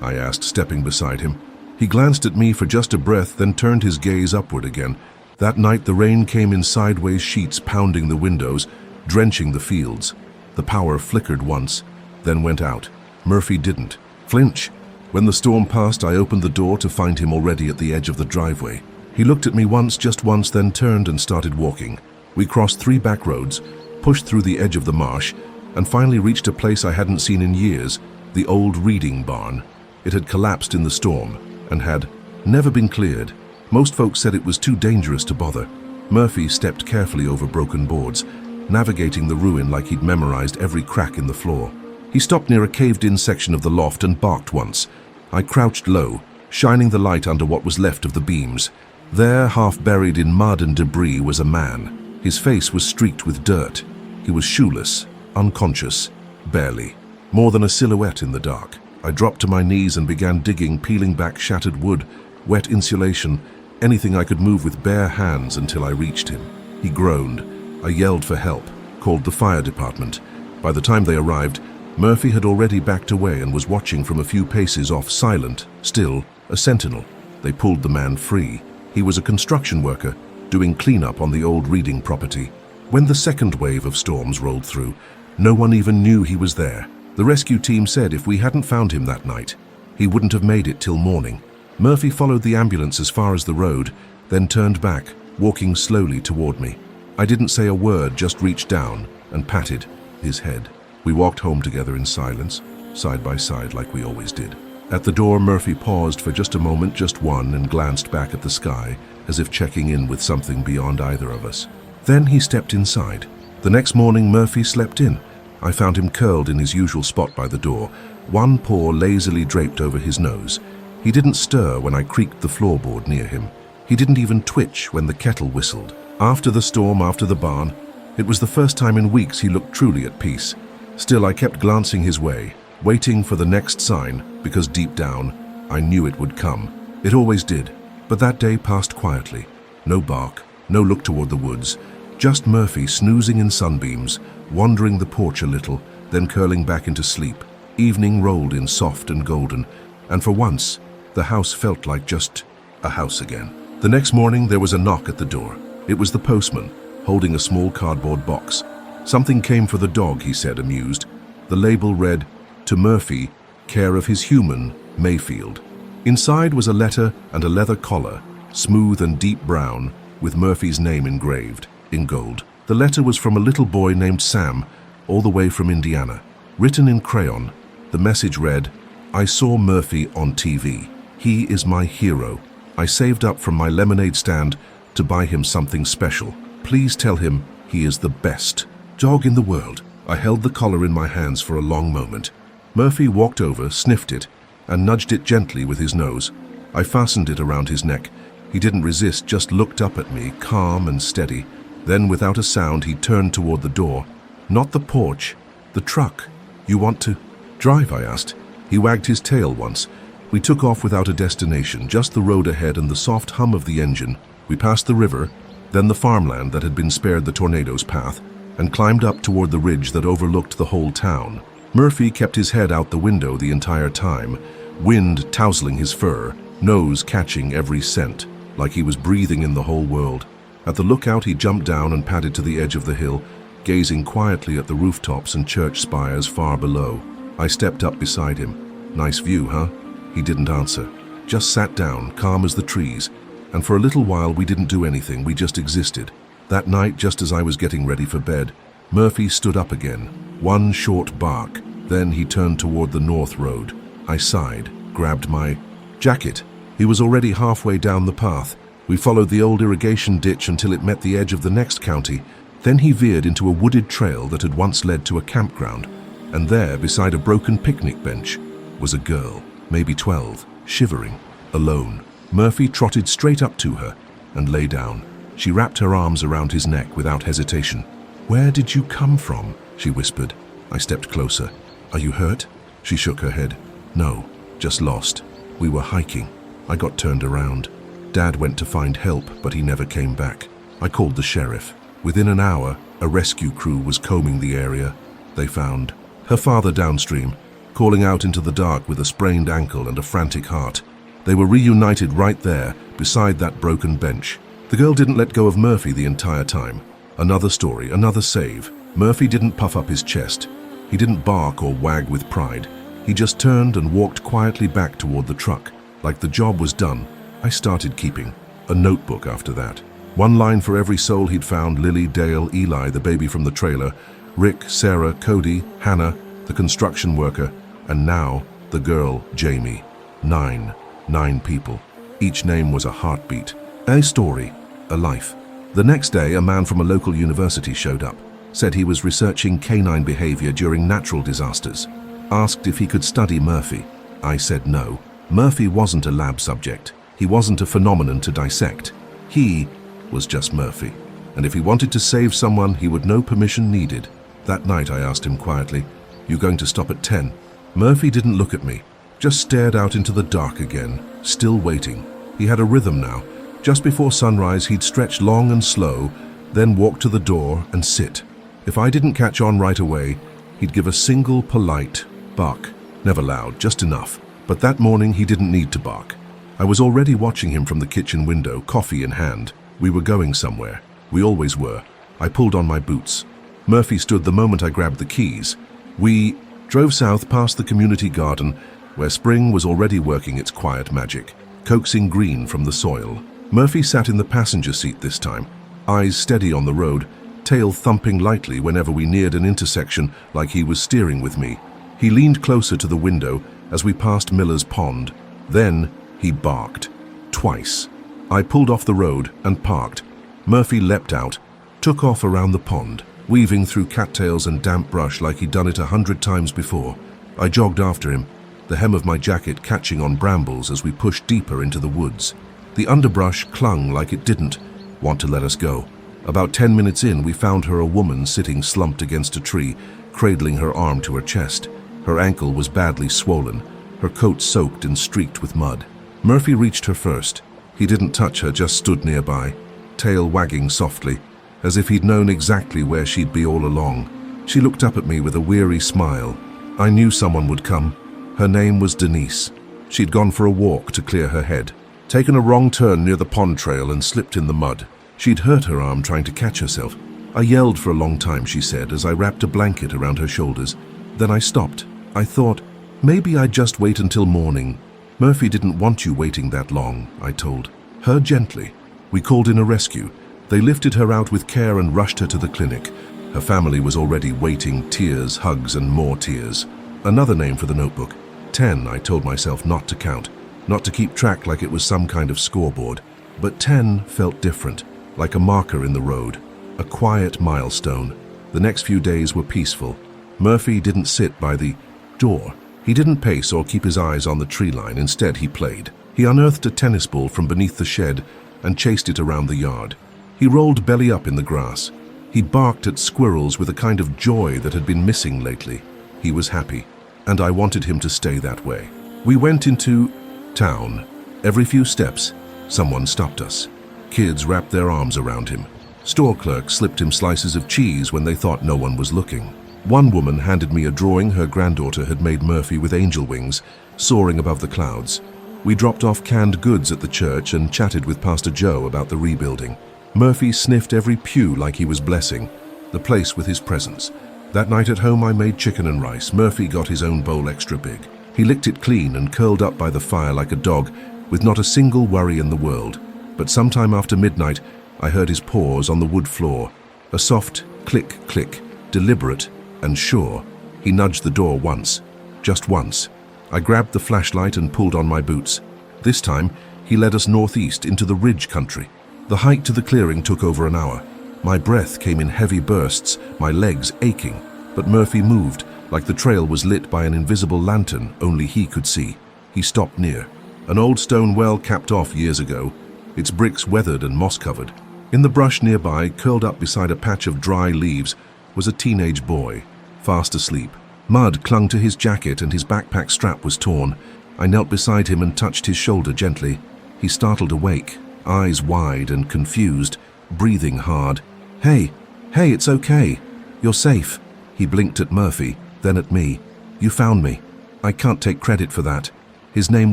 I asked, stepping beside him. He glanced at me for just a breath, then turned his gaze upward again. That night the rain came in sideways sheets, pounding the windows, drenching the fields. The power flickered once, then went out. Murphy didn't flinch. When the storm passed, I opened the door to find him already at the edge of the driveway. He looked at me once, just once, then turned and started walking. We crossed 3 back roads, pushed through the edge of the marsh, and finally reached a place I hadn't seen in years, the old reading barn. It had collapsed in the storm and had never been cleared. Most folks said it was too dangerous to bother. Murphy stepped carefully over broken boards, navigating the ruin like he'd memorized every crack in the floor. He stopped near a caved-in section of the loft and barked once. I crouched low, shining the light under what was left of the beams. There, half buried in mud and debris, was a man. His face was streaked with dirt. He was shoeless, unconscious, barely. More than a silhouette in the dark. I dropped to my knees and began digging, peeling back shattered wood, wet insulation, anything I could move with bare hands until I reached him. He groaned. I yelled for help, called the fire department. By the time they arrived, Murphy had already backed away and was watching from a few paces off, silent, still, a sentinel. They pulled the man free. He was a construction worker, doing cleanup on the old reading property. When the second wave of storms rolled through, no one even knew he was there. The rescue team said if we hadn't found him that night, he wouldn't have made it till morning. Murphy followed the ambulance as far as the road, then turned back, walking slowly toward me. I didn't say a word, just reached down and patted his head. We walked home together in silence, side by side like we always did. At the door, Murphy paused for just a moment, just one, and glanced back at the sky, as if checking in with something beyond either of us. Then he stepped inside. The next morning, Murphy slept in. I found him curled in his usual spot by the door, one paw lazily draped over his nose. He didn't stir when I creaked the floorboard near him. He didn't even twitch when the kettle whistled. After the storm, after the barn, it was the first time in weeks he looked truly at peace. Still, I kept glancing his way, waiting for the next sign, because deep down, I knew it would come. It always did. But that day passed quietly. No bark, no look toward the woods, just Murphy snoozing in sunbeams, wandering the porch a little, then curling back into sleep. Evening rolled in soft and golden, and for once, the house felt like just a house again. The next morning, there was a knock at the door. It was the postman, holding a small cardboard box. Something came for the dog, he said, amused. The label read, "To Murphy, care of his human, Mayfield." Inside was a letter and a leather collar, smooth and deep brown, with Murphy's name engraved, in gold. The letter was from a little boy named Sam, all the way from Indiana. Written in crayon, the message read, "I saw Murphy on TV. He is my hero. I saved up from my lemonade stand to buy him something special. Please tell him he is the best dog in the world." I held the collar in my hands for a long moment. Murphy walked over, sniffed it, and nudged it gently with his nose. I fastened it around his neck. He didn't resist, just looked up at me, calm and steady. Then, without a sound, he turned toward the door. "Not the porch, the truck. You want to drive?" I asked. He wagged his tail once. We took off without a destination, just the road ahead and the soft hum of the engine. We passed the river, then the farmland that had been spared the tornado's path, and climbed up toward the ridge that overlooked the whole town. Murphy kept his head out the window the entire time, wind tousling his fur, nose catching every scent, like he was breathing in the whole world. At the lookout, he jumped down and padded to the edge of the hill, gazing quietly at the rooftops and church spires far below. I stepped up beside him. "Nice view, huh?" He didn't answer, just sat down, calm as the trees, and for a little while we didn't do anything, we just existed. That night, just as I was getting ready for bed, Murphy stood up again, one short bark. Then he turned toward the north road. I sighed, grabbed my jacket. He was already halfway down the path. We followed the old irrigation ditch until it met the edge of the next county. Then he veered into a wooded trail that had once led to a campground. And there, beside a broken picnic bench, was a girl, maybe 12, shivering, alone. Murphy trotted straight up to her and lay down. She wrapped her arms around his neck without hesitation. "Where did you come from?" she whispered. I stepped closer. "Are you hurt?" She shook her head. "No, just lost. We were hiking. I got turned around. Dad went to find help, but he never came back. I called the sheriff. Within an hour, a rescue crew was combing the area. They found her father downstream, calling out into the dark with a sprained ankle and a frantic heart. They were reunited right there, beside that broken bench. The girl didn't let go of Murphy the entire time. Another story, another save. Murphy didn't puff up his chest. He didn't bark or wag with pride. He just turned and walked quietly back toward the truck. Like the job was done, I started keeping a notebook after that. One line for every soul he'd found: Lily, Dale, Eli, the baby from the trailer, Rick, Sarah, Cody, Hannah, the construction worker, and now the girl, Jamie. 9 people. Each name was a heartbeat, a story, a life. The next day, a man from a local university showed up, said he was researching canine behavior during natural disasters. Asked if he could study Murphy. I said no. Murphy wasn't a lab subject. He wasn't a phenomenon to dissect. He was just Murphy. And if he wanted to save someone, he would know permission needed. That night I asked him quietly, "You going to stop at 10? Murphy didn't look at me, just stared out into the dark again, still waiting. He had a rhythm now. Just before sunrise, he'd stretch long and slow, then walk to the door and sit. If I didn't catch on right away, he'd give a single polite bark. Never loud, just enough. But that morning, he didn't need to bark. I was already watching him from the kitchen window, coffee in hand. We were going somewhere. We always were. I pulled on my boots. Murphy stood the moment I grabbed the keys. We drove south past the community garden, where spring was already working its quiet magic, coaxing green from the soil. Murphy sat in the passenger seat this time, eyes steady on the road, tail thumping lightly whenever we neared an intersection, like he was steering with me. He leaned closer to the window as we passed Miller's Pond. Then he barked. Twice. I pulled off the road and parked. Murphy leapt out, took off around the pond, weaving through cattails and damp brush like he'd done it 100 times before. I jogged after him, the hem of my jacket catching on brambles as we pushed deeper into the woods. The underbrush clung like it didn't want to let us go. About 10 minutes in, we found her a woman sitting slumped against a tree, cradling her arm to her chest. Her ankle was badly swollen, her coat soaked and streaked with mud. Murphy reached her first. He didn't touch her, just stood nearby, tail wagging softly, as if he'd known exactly where she'd be all along. She looked up at me with a weary smile. I knew someone would come. Her name was Denise. She'd gone for a walk to clear her head, taken a wrong turn near the pond trail and slipped in the mud. She'd hurt her arm trying to catch herself. I yelled for a long time, she said, as I wrapped a blanket around her shoulders. Then I stopped. I thought, maybe I'd just wait until morning. Murphy didn't want you waiting that long, I told her gently. We called in a rescue. They lifted her out with care and rushed her to the clinic. Her family was already waiting, tears, hugs, and more tears. Another name for the notebook. 10, I told myself not to count, not to keep track like it was some kind of scoreboard. But 10 felt different, like a marker in the road, a quiet milestone. The next few days were peaceful. Murphy didn't sit by the door. He didn't pace or keep his eyes on the tree line. Instead, he played. He unearthed a tennis ball from beneath the shed and chased it around the yard. He rolled belly up in the grass. He barked at squirrels with a kind of joy that had been missing lately. He was happy, and I wanted him to stay that way. We went into town. Every few steps, someone stopped us. Kids wrapped their arms around him. Store clerks slipped him slices of cheese when they thought no one was looking. One woman handed me a drawing her granddaughter had made Murphy with angel wings, soaring above the clouds. We dropped off canned goods at the church and chatted with Pastor Joe about the rebuilding. Murphy sniffed every pew like he was blessing the place with his presence. That night at home I made chicken and rice. Murphy got his own bowl extra big. He licked it clean and curled up by the fire like a dog, with not a single worry in the world. But sometime after midnight, I heard his paws on the wood floor. A soft click, click, deliberate and sure. He nudged the door once, just once. I grabbed the flashlight and pulled on my boots. This time, he led us northeast into the ridge country. The hike to the clearing took over an hour. My breath came in heavy bursts, my legs aching. But Murphy moved, like the trail was lit by an invisible lantern only he could see. He stopped near. An old stone well capped off years ago, its bricks weathered and moss-covered. In the brush nearby, curled up beside a patch of dry leaves, was a teenage boy, fast asleep. Mud clung to his jacket and his backpack strap was torn. I knelt beside him and touched his shoulder gently. He startled awake, eyes wide and confused, breathing hard. Hey, it's okay. You're safe." He blinked at Murphy, then at me. "You found me. I can't take credit for that." His name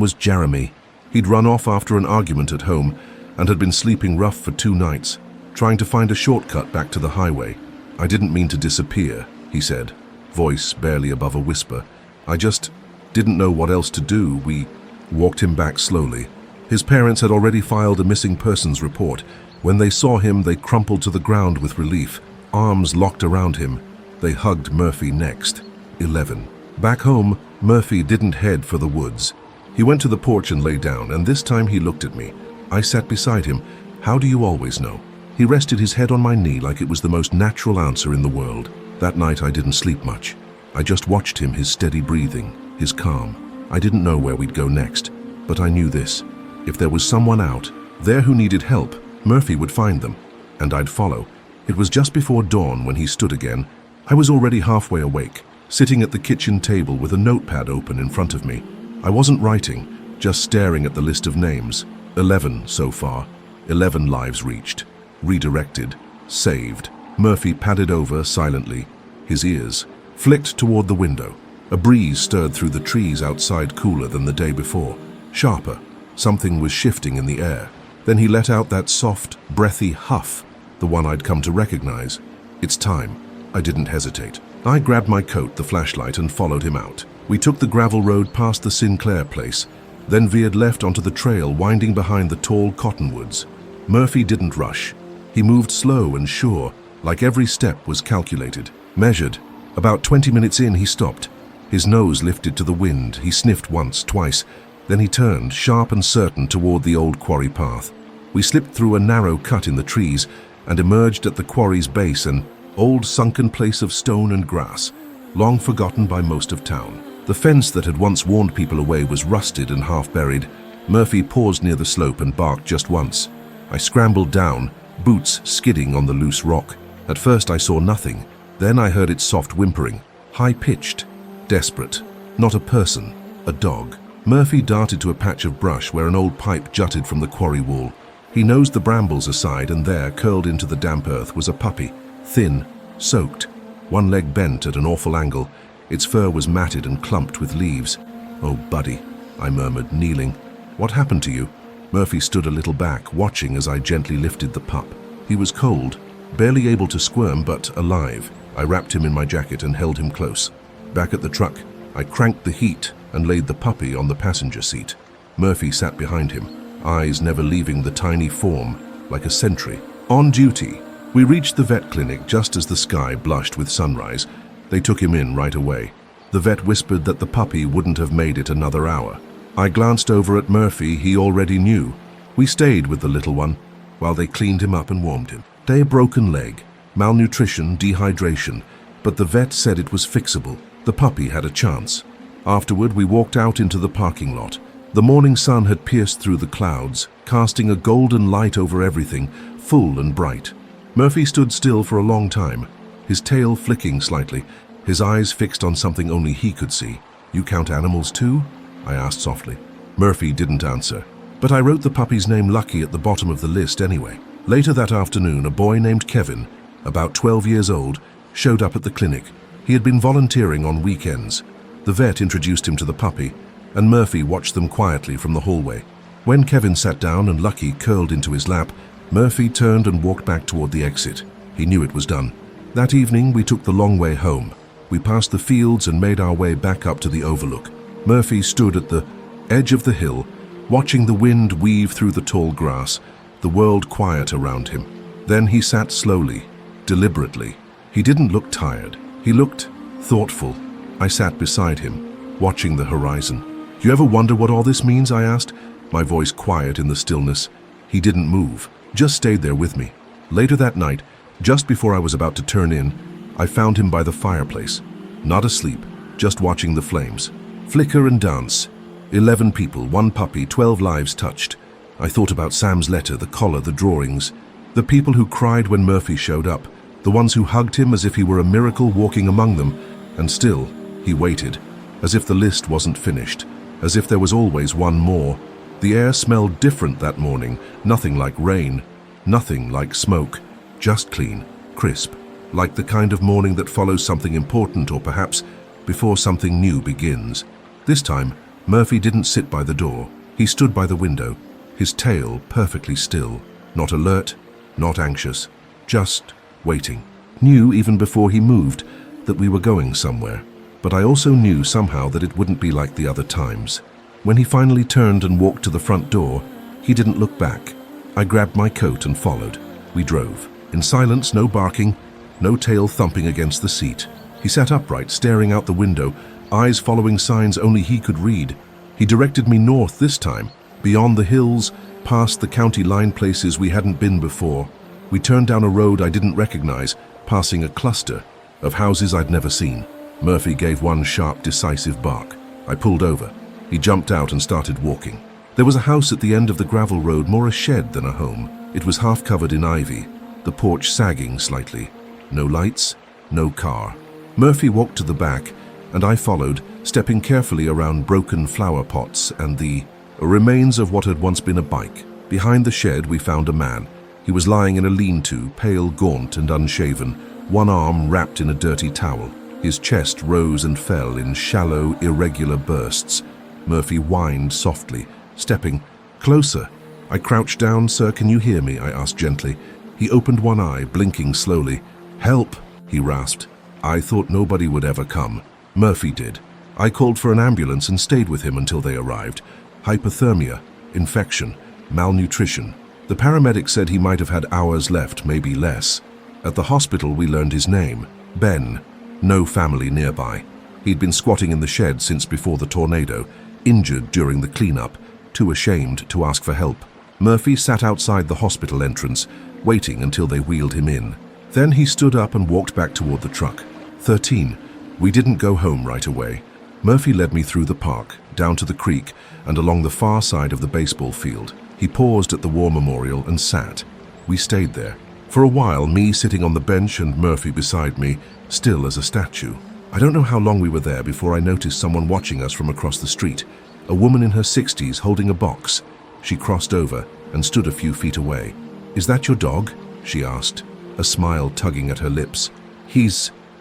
was Jeremy. He'd run off after an argument at home and had been sleeping rough for 2 nights, trying to find a shortcut back to the highway. "I didn't mean to disappear," he said, voice barely above a whisper. "I just Didn't know what else to do. We walked him back slowly. His parents had already filed a missing persons report. When they saw him, they crumpled to the ground with relief, arms locked around him. They hugged Murphy next. 11. Back home, Murphy didn't head for the woods. He went to the porch and lay down, and this time he looked at me. I sat beside him. How do you always know? He rested his head on my knee like it was the most natural answer in the world. That night I didn't sleep much. I just watched him, his steady breathing, his calm. I didn't know where we'd go next, but I knew this. If there was someone out there who needed help, Murphy would find them, and I'd follow. It was just before dawn when he stood again. I was already halfway awake, sitting at the kitchen table with a notepad open in front of me. I wasn't writing, just staring at the list of names. 11 so far. 11 lives reached, redirected, saved. Murphy padded over silently, his ears flicked toward the window. A breeze stirred through the trees outside, cooler than the day before, sharper. Something was shifting in the air. Then he let out that soft, breathy huff, the one I'd come to recognize. It's time. I didn't hesitate. I grabbed my coat, the flashlight, and followed him out. We took the gravel road past the Sinclair place, then veered left onto the trail winding behind the tall cottonwoods. Murphy didn't rush. He moved slow and sure, like every step was calculated, measured. About 20 minutes in, he stopped. His nose lifted to the wind. He sniffed once, twice. Then he turned, sharp and certain, toward the old quarry path. We slipped through a narrow cut in the trees and emerged at the quarry's base, an old sunken place of stone and grass, long forgotten by most of town. The fence that had once warned people away was rusted and half-buried. Murphy paused near the slope and barked just once. I scrambled down, boots skidding on the loose rock. At first I saw nothing. Then I heard its soft whimpering, high-pitched, desperate. Not a person, a dog. Murphy darted to a patch of brush where an old pipe jutted from the quarry wall. He nosed the brambles aside, and there, curled into the damp earth, was a puppy, thin, soaked, one leg bent at an awful angle. Its fur was matted and clumped with leaves. "Oh, buddy," I murmured, kneeling. "What happened to you?" Murphy stood a little back, watching as I gently lifted the pup. He was cold, barely able to squirm, but alive. I wrapped him in my jacket and held him close. Back at the truck, I cranked the heat and laid the puppy on the passenger seat. Murphy sat behind him, eyes never leaving the tiny form, like a sentry. On duty. We reached the vet clinic just as the sky blushed with sunrise. They took him in right away. The vet whispered that the puppy wouldn't have made it another hour. I glanced over at Murphy. He already knew. We stayed with the little one while they cleaned him up and warmed him. A broken leg, malnutrition, dehydration, but the vet said it was fixable. The puppy had a chance. Afterward, we walked out into the parking lot. The morning sun had pierced through the clouds, casting a golden light over everything, full and bright. Murphy stood still for a long time, his tail flicking slightly, his eyes fixed on something only he could see. "You count animals too?" I asked softly. Murphy didn't answer, but I wrote the puppy's name Lucky at the bottom of the list anyway. Later that afternoon, a boy named Kevin, about 12 years old, showed up at the clinic. He had been volunteering on weekends. The vet introduced him to the puppy, and Murphy watched them quietly from the hallway. When Kevin sat down and Lucky curled into his lap, Murphy turned and walked back toward the exit. He knew it was done. That evening, we took the long way home. We passed the fields and made our way back up to the overlook. Murphy stood at the edge of the hill, watching the wind weave through the tall grass, the world quiet around him. Then he sat slowly, deliberately. He didn't look tired. He looked thoughtful. I sat beside him, watching the horizon. "Do you ever wonder what all this means?" I asked, my voice quiet in the stillness. He didn't move, just stayed there with me. Later that night, just before I was about to turn in, I found him by the fireplace, not asleep, just watching the flames flicker and dance. 11 people, 1 puppy, 12 lives touched. I thought about Sam's letter, the collar, the drawings, the people who cried when Murphy showed up, the ones who hugged him as if he were a miracle walking among them, and still, he waited, as if the list wasn't finished, as if there was always one more. The air smelled different that morning, nothing like rain, nothing like smoke, just clean, crisp, like the kind of morning that follows something important or perhaps before something new begins. This time, Murphy didn't sit by the door. He stood by the window, his tail perfectly still, not alert, not anxious, just waiting. Knew even before he moved that we were going somewhere. but I also knew somehow that it wouldn't be like the other times. When he finally turned and walked to the front door, he didn't look back. I grabbed my coat and followed. We drove. In silence, no barking, no tail thumping against the seat. He sat upright, staring out the window, eyes following signs only he could read. He directed me north this time, beyond the hills, past the county line places we hadn't been before. We turned down a road I didn't recognize, passing a cluster of houses I'd never seen. Murphy gave one sharp, decisive bark. I pulled over. He jumped out and started walking. There was a house at the end of the gravel road, more a shed than a home. It was half covered in ivy, the porch sagging slightly. No lights, no car. Murphy walked to the back, and I followed, stepping carefully around broken flower pots and the remains of what had once been a bike. Behind the shed we found a man. He was lying in a lean-to, pale, gaunt and unshaven, one arm wrapped in a dirty towel. His chest rose and fell in shallow, irregular bursts. Murphy whined softly, stepping closer. I crouched down. "Sir, can you hear me?" I asked gently. He opened one eye, blinking slowly. "Help," he rasped. I thought nobody would ever come. Murphy did. I called for an ambulance and stayed with him until they arrived. Hypothermia, infection, malnutrition. The paramedic said he might have had hours left, maybe less. At the hospital we learned his name, Ben. No family nearby. He'd been squatting in the shed since before the tornado, injured during the cleanup, too ashamed to ask for help. Murphy sat outside the hospital entrance, waiting until they wheeled him in. Then he stood up and walked back toward the truck. 13. We didn't go home right away. Murphy led me through the park, down to the creek, and along the far side of the baseball field. He paused at the war memorial and sat. We stayed there. For a while, me sitting on the bench and Murphy beside me, still as a statue. I don't know how long we were there before I noticed someone watching us from across the street. A woman in her 60s holding a box. She crossed over and stood a few feet away. "Is that your dog?" she asked, a smile tugging at her lips.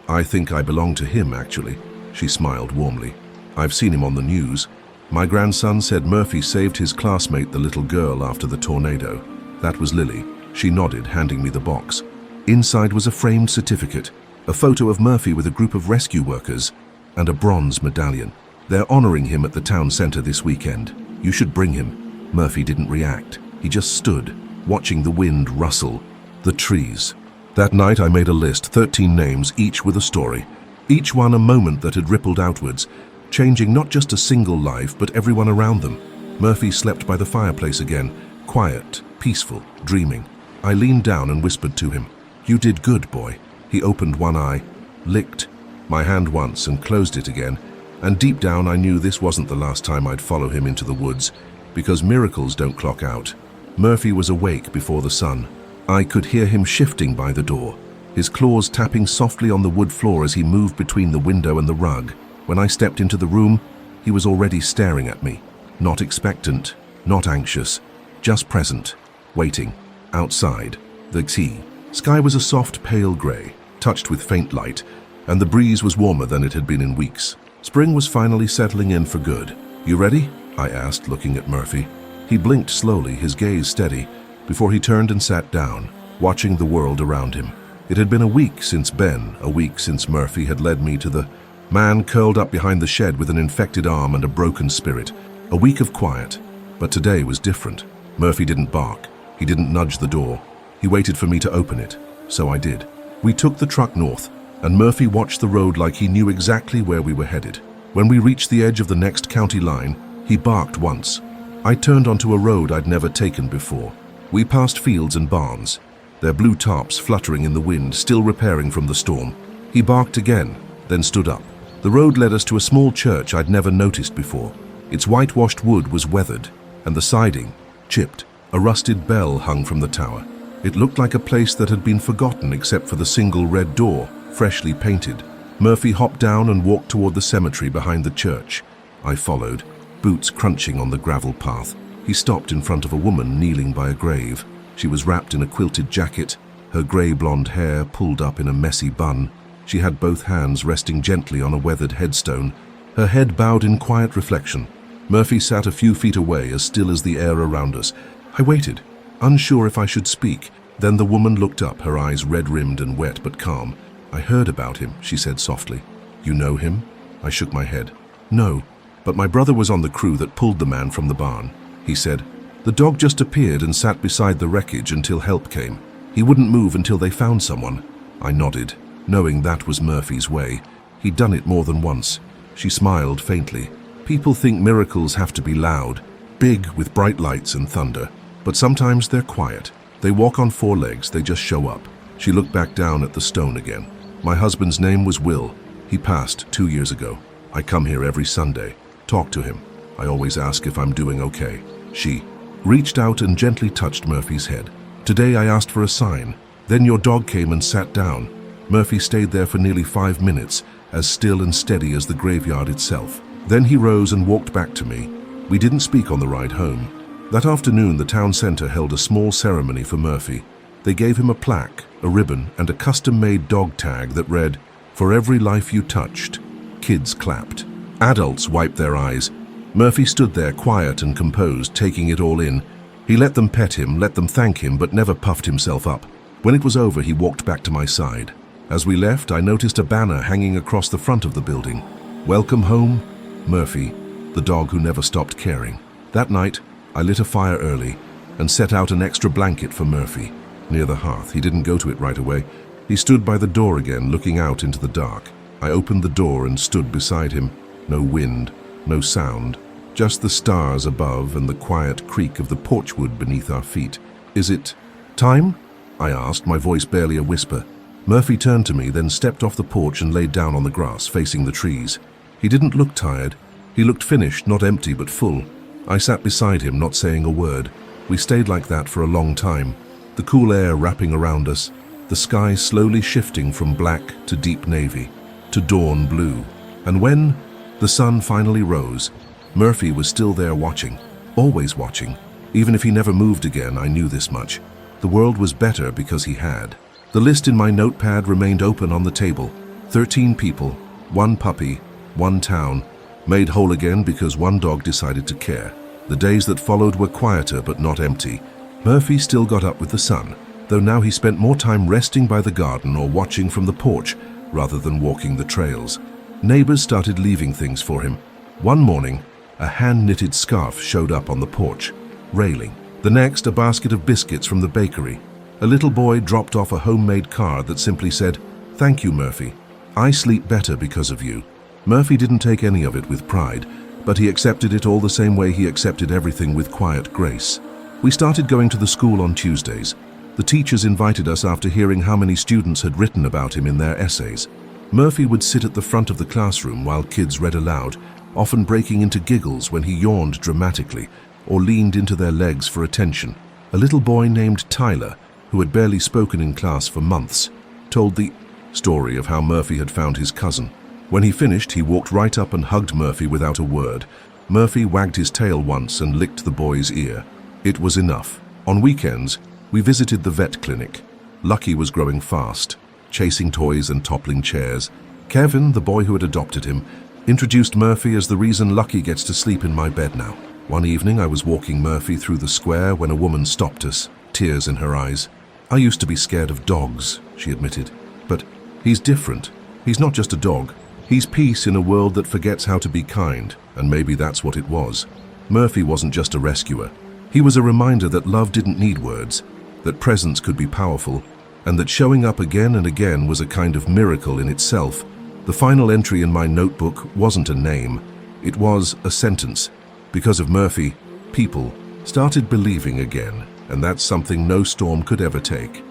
I think I belong to him, actually." She smiled warmly. "I've seen him on the news. My grandson said Murphy saved his classmate, the little girl, after the tornado. That was Lily." She nodded, handing me the box. Inside was a framed certificate, a photo of Murphy with a group of rescue workers, and a bronze medallion. "They're honoring him at the town center this weekend. You should bring him." Murphy didn't react. He just stood, watching the wind rustle the trees. That night I made a list, 13 names, each with a story. Each one a moment that had rippled outwards, changing not just a single life, but everyone around them. Murphy slept by the fireplace again, quiet, peaceful, dreaming. I leaned down and whispered to him, "You did good, boy." He opened one eye, licked my hand once and closed it again, and deep down I knew this wasn't the last time I'd follow him into the woods, because miracles don't clock out. Murphy was awake before the sun. I could hear him shifting by the door, his claws tapping softly on the wood floor as he moved between the window and the rug. When I stepped into the room, he was already staring at me. Not expectant, not anxious, just present, waiting. Outside, the sky was a soft pale grey, touched with faint light, and the breeze was warmer than it had been in weeks. Spring was finally settling in for good. "You ready?" I asked, looking at Murphy. He blinked slowly, his gaze steady, before he turned and sat down, watching the world around him. It had been a week since Ben, a week since Murphy had led me to the man curled up behind the shed with an infected arm and a broken spirit. A week of quiet, but today was different. Murphy didn't bark. He didn't nudge the door. He waited for me to open it, so I did. We took the truck north, and Murphy watched the road like he knew exactly where we were headed. When we reached the edge of the next county line, he barked once. I turned onto a road I'd never taken before. We passed fields and barns, their blue tops fluttering in the wind, still repairing from the storm. He barked again, then stood up. The road led us to a small church I'd never noticed before. Its whitewashed wood was weathered, and the siding chipped. A rusted bell hung from the tower. It looked like a place that had been forgotten except for the single red door, freshly painted. Murphy hopped down and walked toward the cemetery behind the church. I followed, boots crunching on the gravel path. He stopped in front of a woman kneeling by a grave. She was wrapped in a quilted jacket, her grey blonde hair pulled up in a messy bun. She had both hands resting gently on a weathered headstone, her head bowed in quiet reflection. Murphy sat a few feet away, as still as the air around us. I waited, unsure if I should speak. Then the woman looked up, her eyes red-rimmed and wet but calm. "I heard about him," she said softly. "You know him?" I shook my head. No, but my brother was on the crew that pulled the man from the barn. He said, the dog just appeared and sat beside the wreckage until help came. He wouldn't move until they found someone. I nodded, knowing that was Murphy's way. He'd done it more than once. She smiled faintly. People think miracles have to be loud, big with bright lights and thunder, but sometimes they're quiet. They walk on four legs, they just show up. She looked back down at the stone again. My husband's name was Will. He passed 2 years ago. I come here every Sunday, talk to him. I always ask if I'm doing okay. She reached out and gently touched Murphy's head. Today I asked for a sign. Then your dog came and sat down. Murphy stayed there for nearly 5 minutes, as still and steady as the graveyard itself. Then he rose and walked back to me. We didn't speak on the ride home. That afternoon, the town center held a small ceremony for Murphy. They gave him a plaque, a ribbon, and a custom-made dog tag that read, "For every life you touched." Kids clapped. Adults wiped their eyes. Murphy stood there quiet and composed, taking it all in. He let them pet him, let them thank him, but never puffed himself up. When it was over, he walked back to my side. As we left, I noticed a banner hanging across the front of the building. Welcome home, Murphy, the dog who never stopped caring. That night, I lit a fire early and set out an extra blanket for Murphy. Near the hearth, he didn't go to it right away. He stood by the door again, looking out into the dark. I opened the door and stood beside him. No wind, no sound, just the stars above and the quiet creak of the porchwood beneath our feet. Is it time? I asked, my voice barely a whisper. Murphy turned to me, then stepped off the porch and laid down on the grass, facing the trees. He didn't look tired. He looked finished, not empty, but full. I sat beside him, not saying a word. We stayed like that for a long time, the cool air wrapping around us, the sky slowly shifting from black to deep navy, to dawn blue. And when the sun finally rose, Murphy was still there watching, always watching. Even if he never moved again, I knew this much. The world was better because he had. The list in my notepad remained open on the table. 13 people, 1 puppy, 1 town, made whole again because one dog decided to care. The days that followed were quieter but not empty. Murphy still got up with the sun, though now he spent more time resting by the garden or watching from the porch rather than walking the trails. Neighbors started leaving things for him. One morning, a hand-knitted scarf showed up on the porch, railing. The next, a basket of biscuits from the bakery. A little boy dropped off a homemade card that simply said, "Thank you, Murphy. I sleep better because of you." Murphy didn't take any of it with pride, but he accepted it all the same way he accepted everything with quiet grace. We started going to the school on Tuesdays. The teachers invited us after hearing how many students had written about him in their essays. Murphy would sit at the front of the classroom while kids read aloud, often breaking into giggles when he yawned dramatically or leaned into their legs for attention. A little boy named Tyler, who had barely spoken in class for months, told the story of how Murphy had found his cousin. When he finished, he walked right up and hugged Murphy without a word. Murphy wagged his tail once and licked the boy's ear. It was enough. On weekends, we visited the vet clinic. Lucky was growing fast, chasing toys and toppling chairs. Kevin, the boy who had adopted him, introduced Murphy as the reason Lucky gets to sleep in my bed now. One evening, I was walking Murphy through the square when a woman stopped us, tears in her eyes. "I used to be scared of dogs," she admitted. "But he's different. He's not just a dog. He's peace in a world that forgets how to be kind, and maybe that's what it was." Murphy wasn't just a rescuer. He was a reminder that love didn't need words, that presence could be powerful, and that showing up again and again was a kind of miracle in itself. The final entry in my notebook wasn't a name. It was a sentence. Because of Murphy, people started believing again, and that's something no storm could ever take.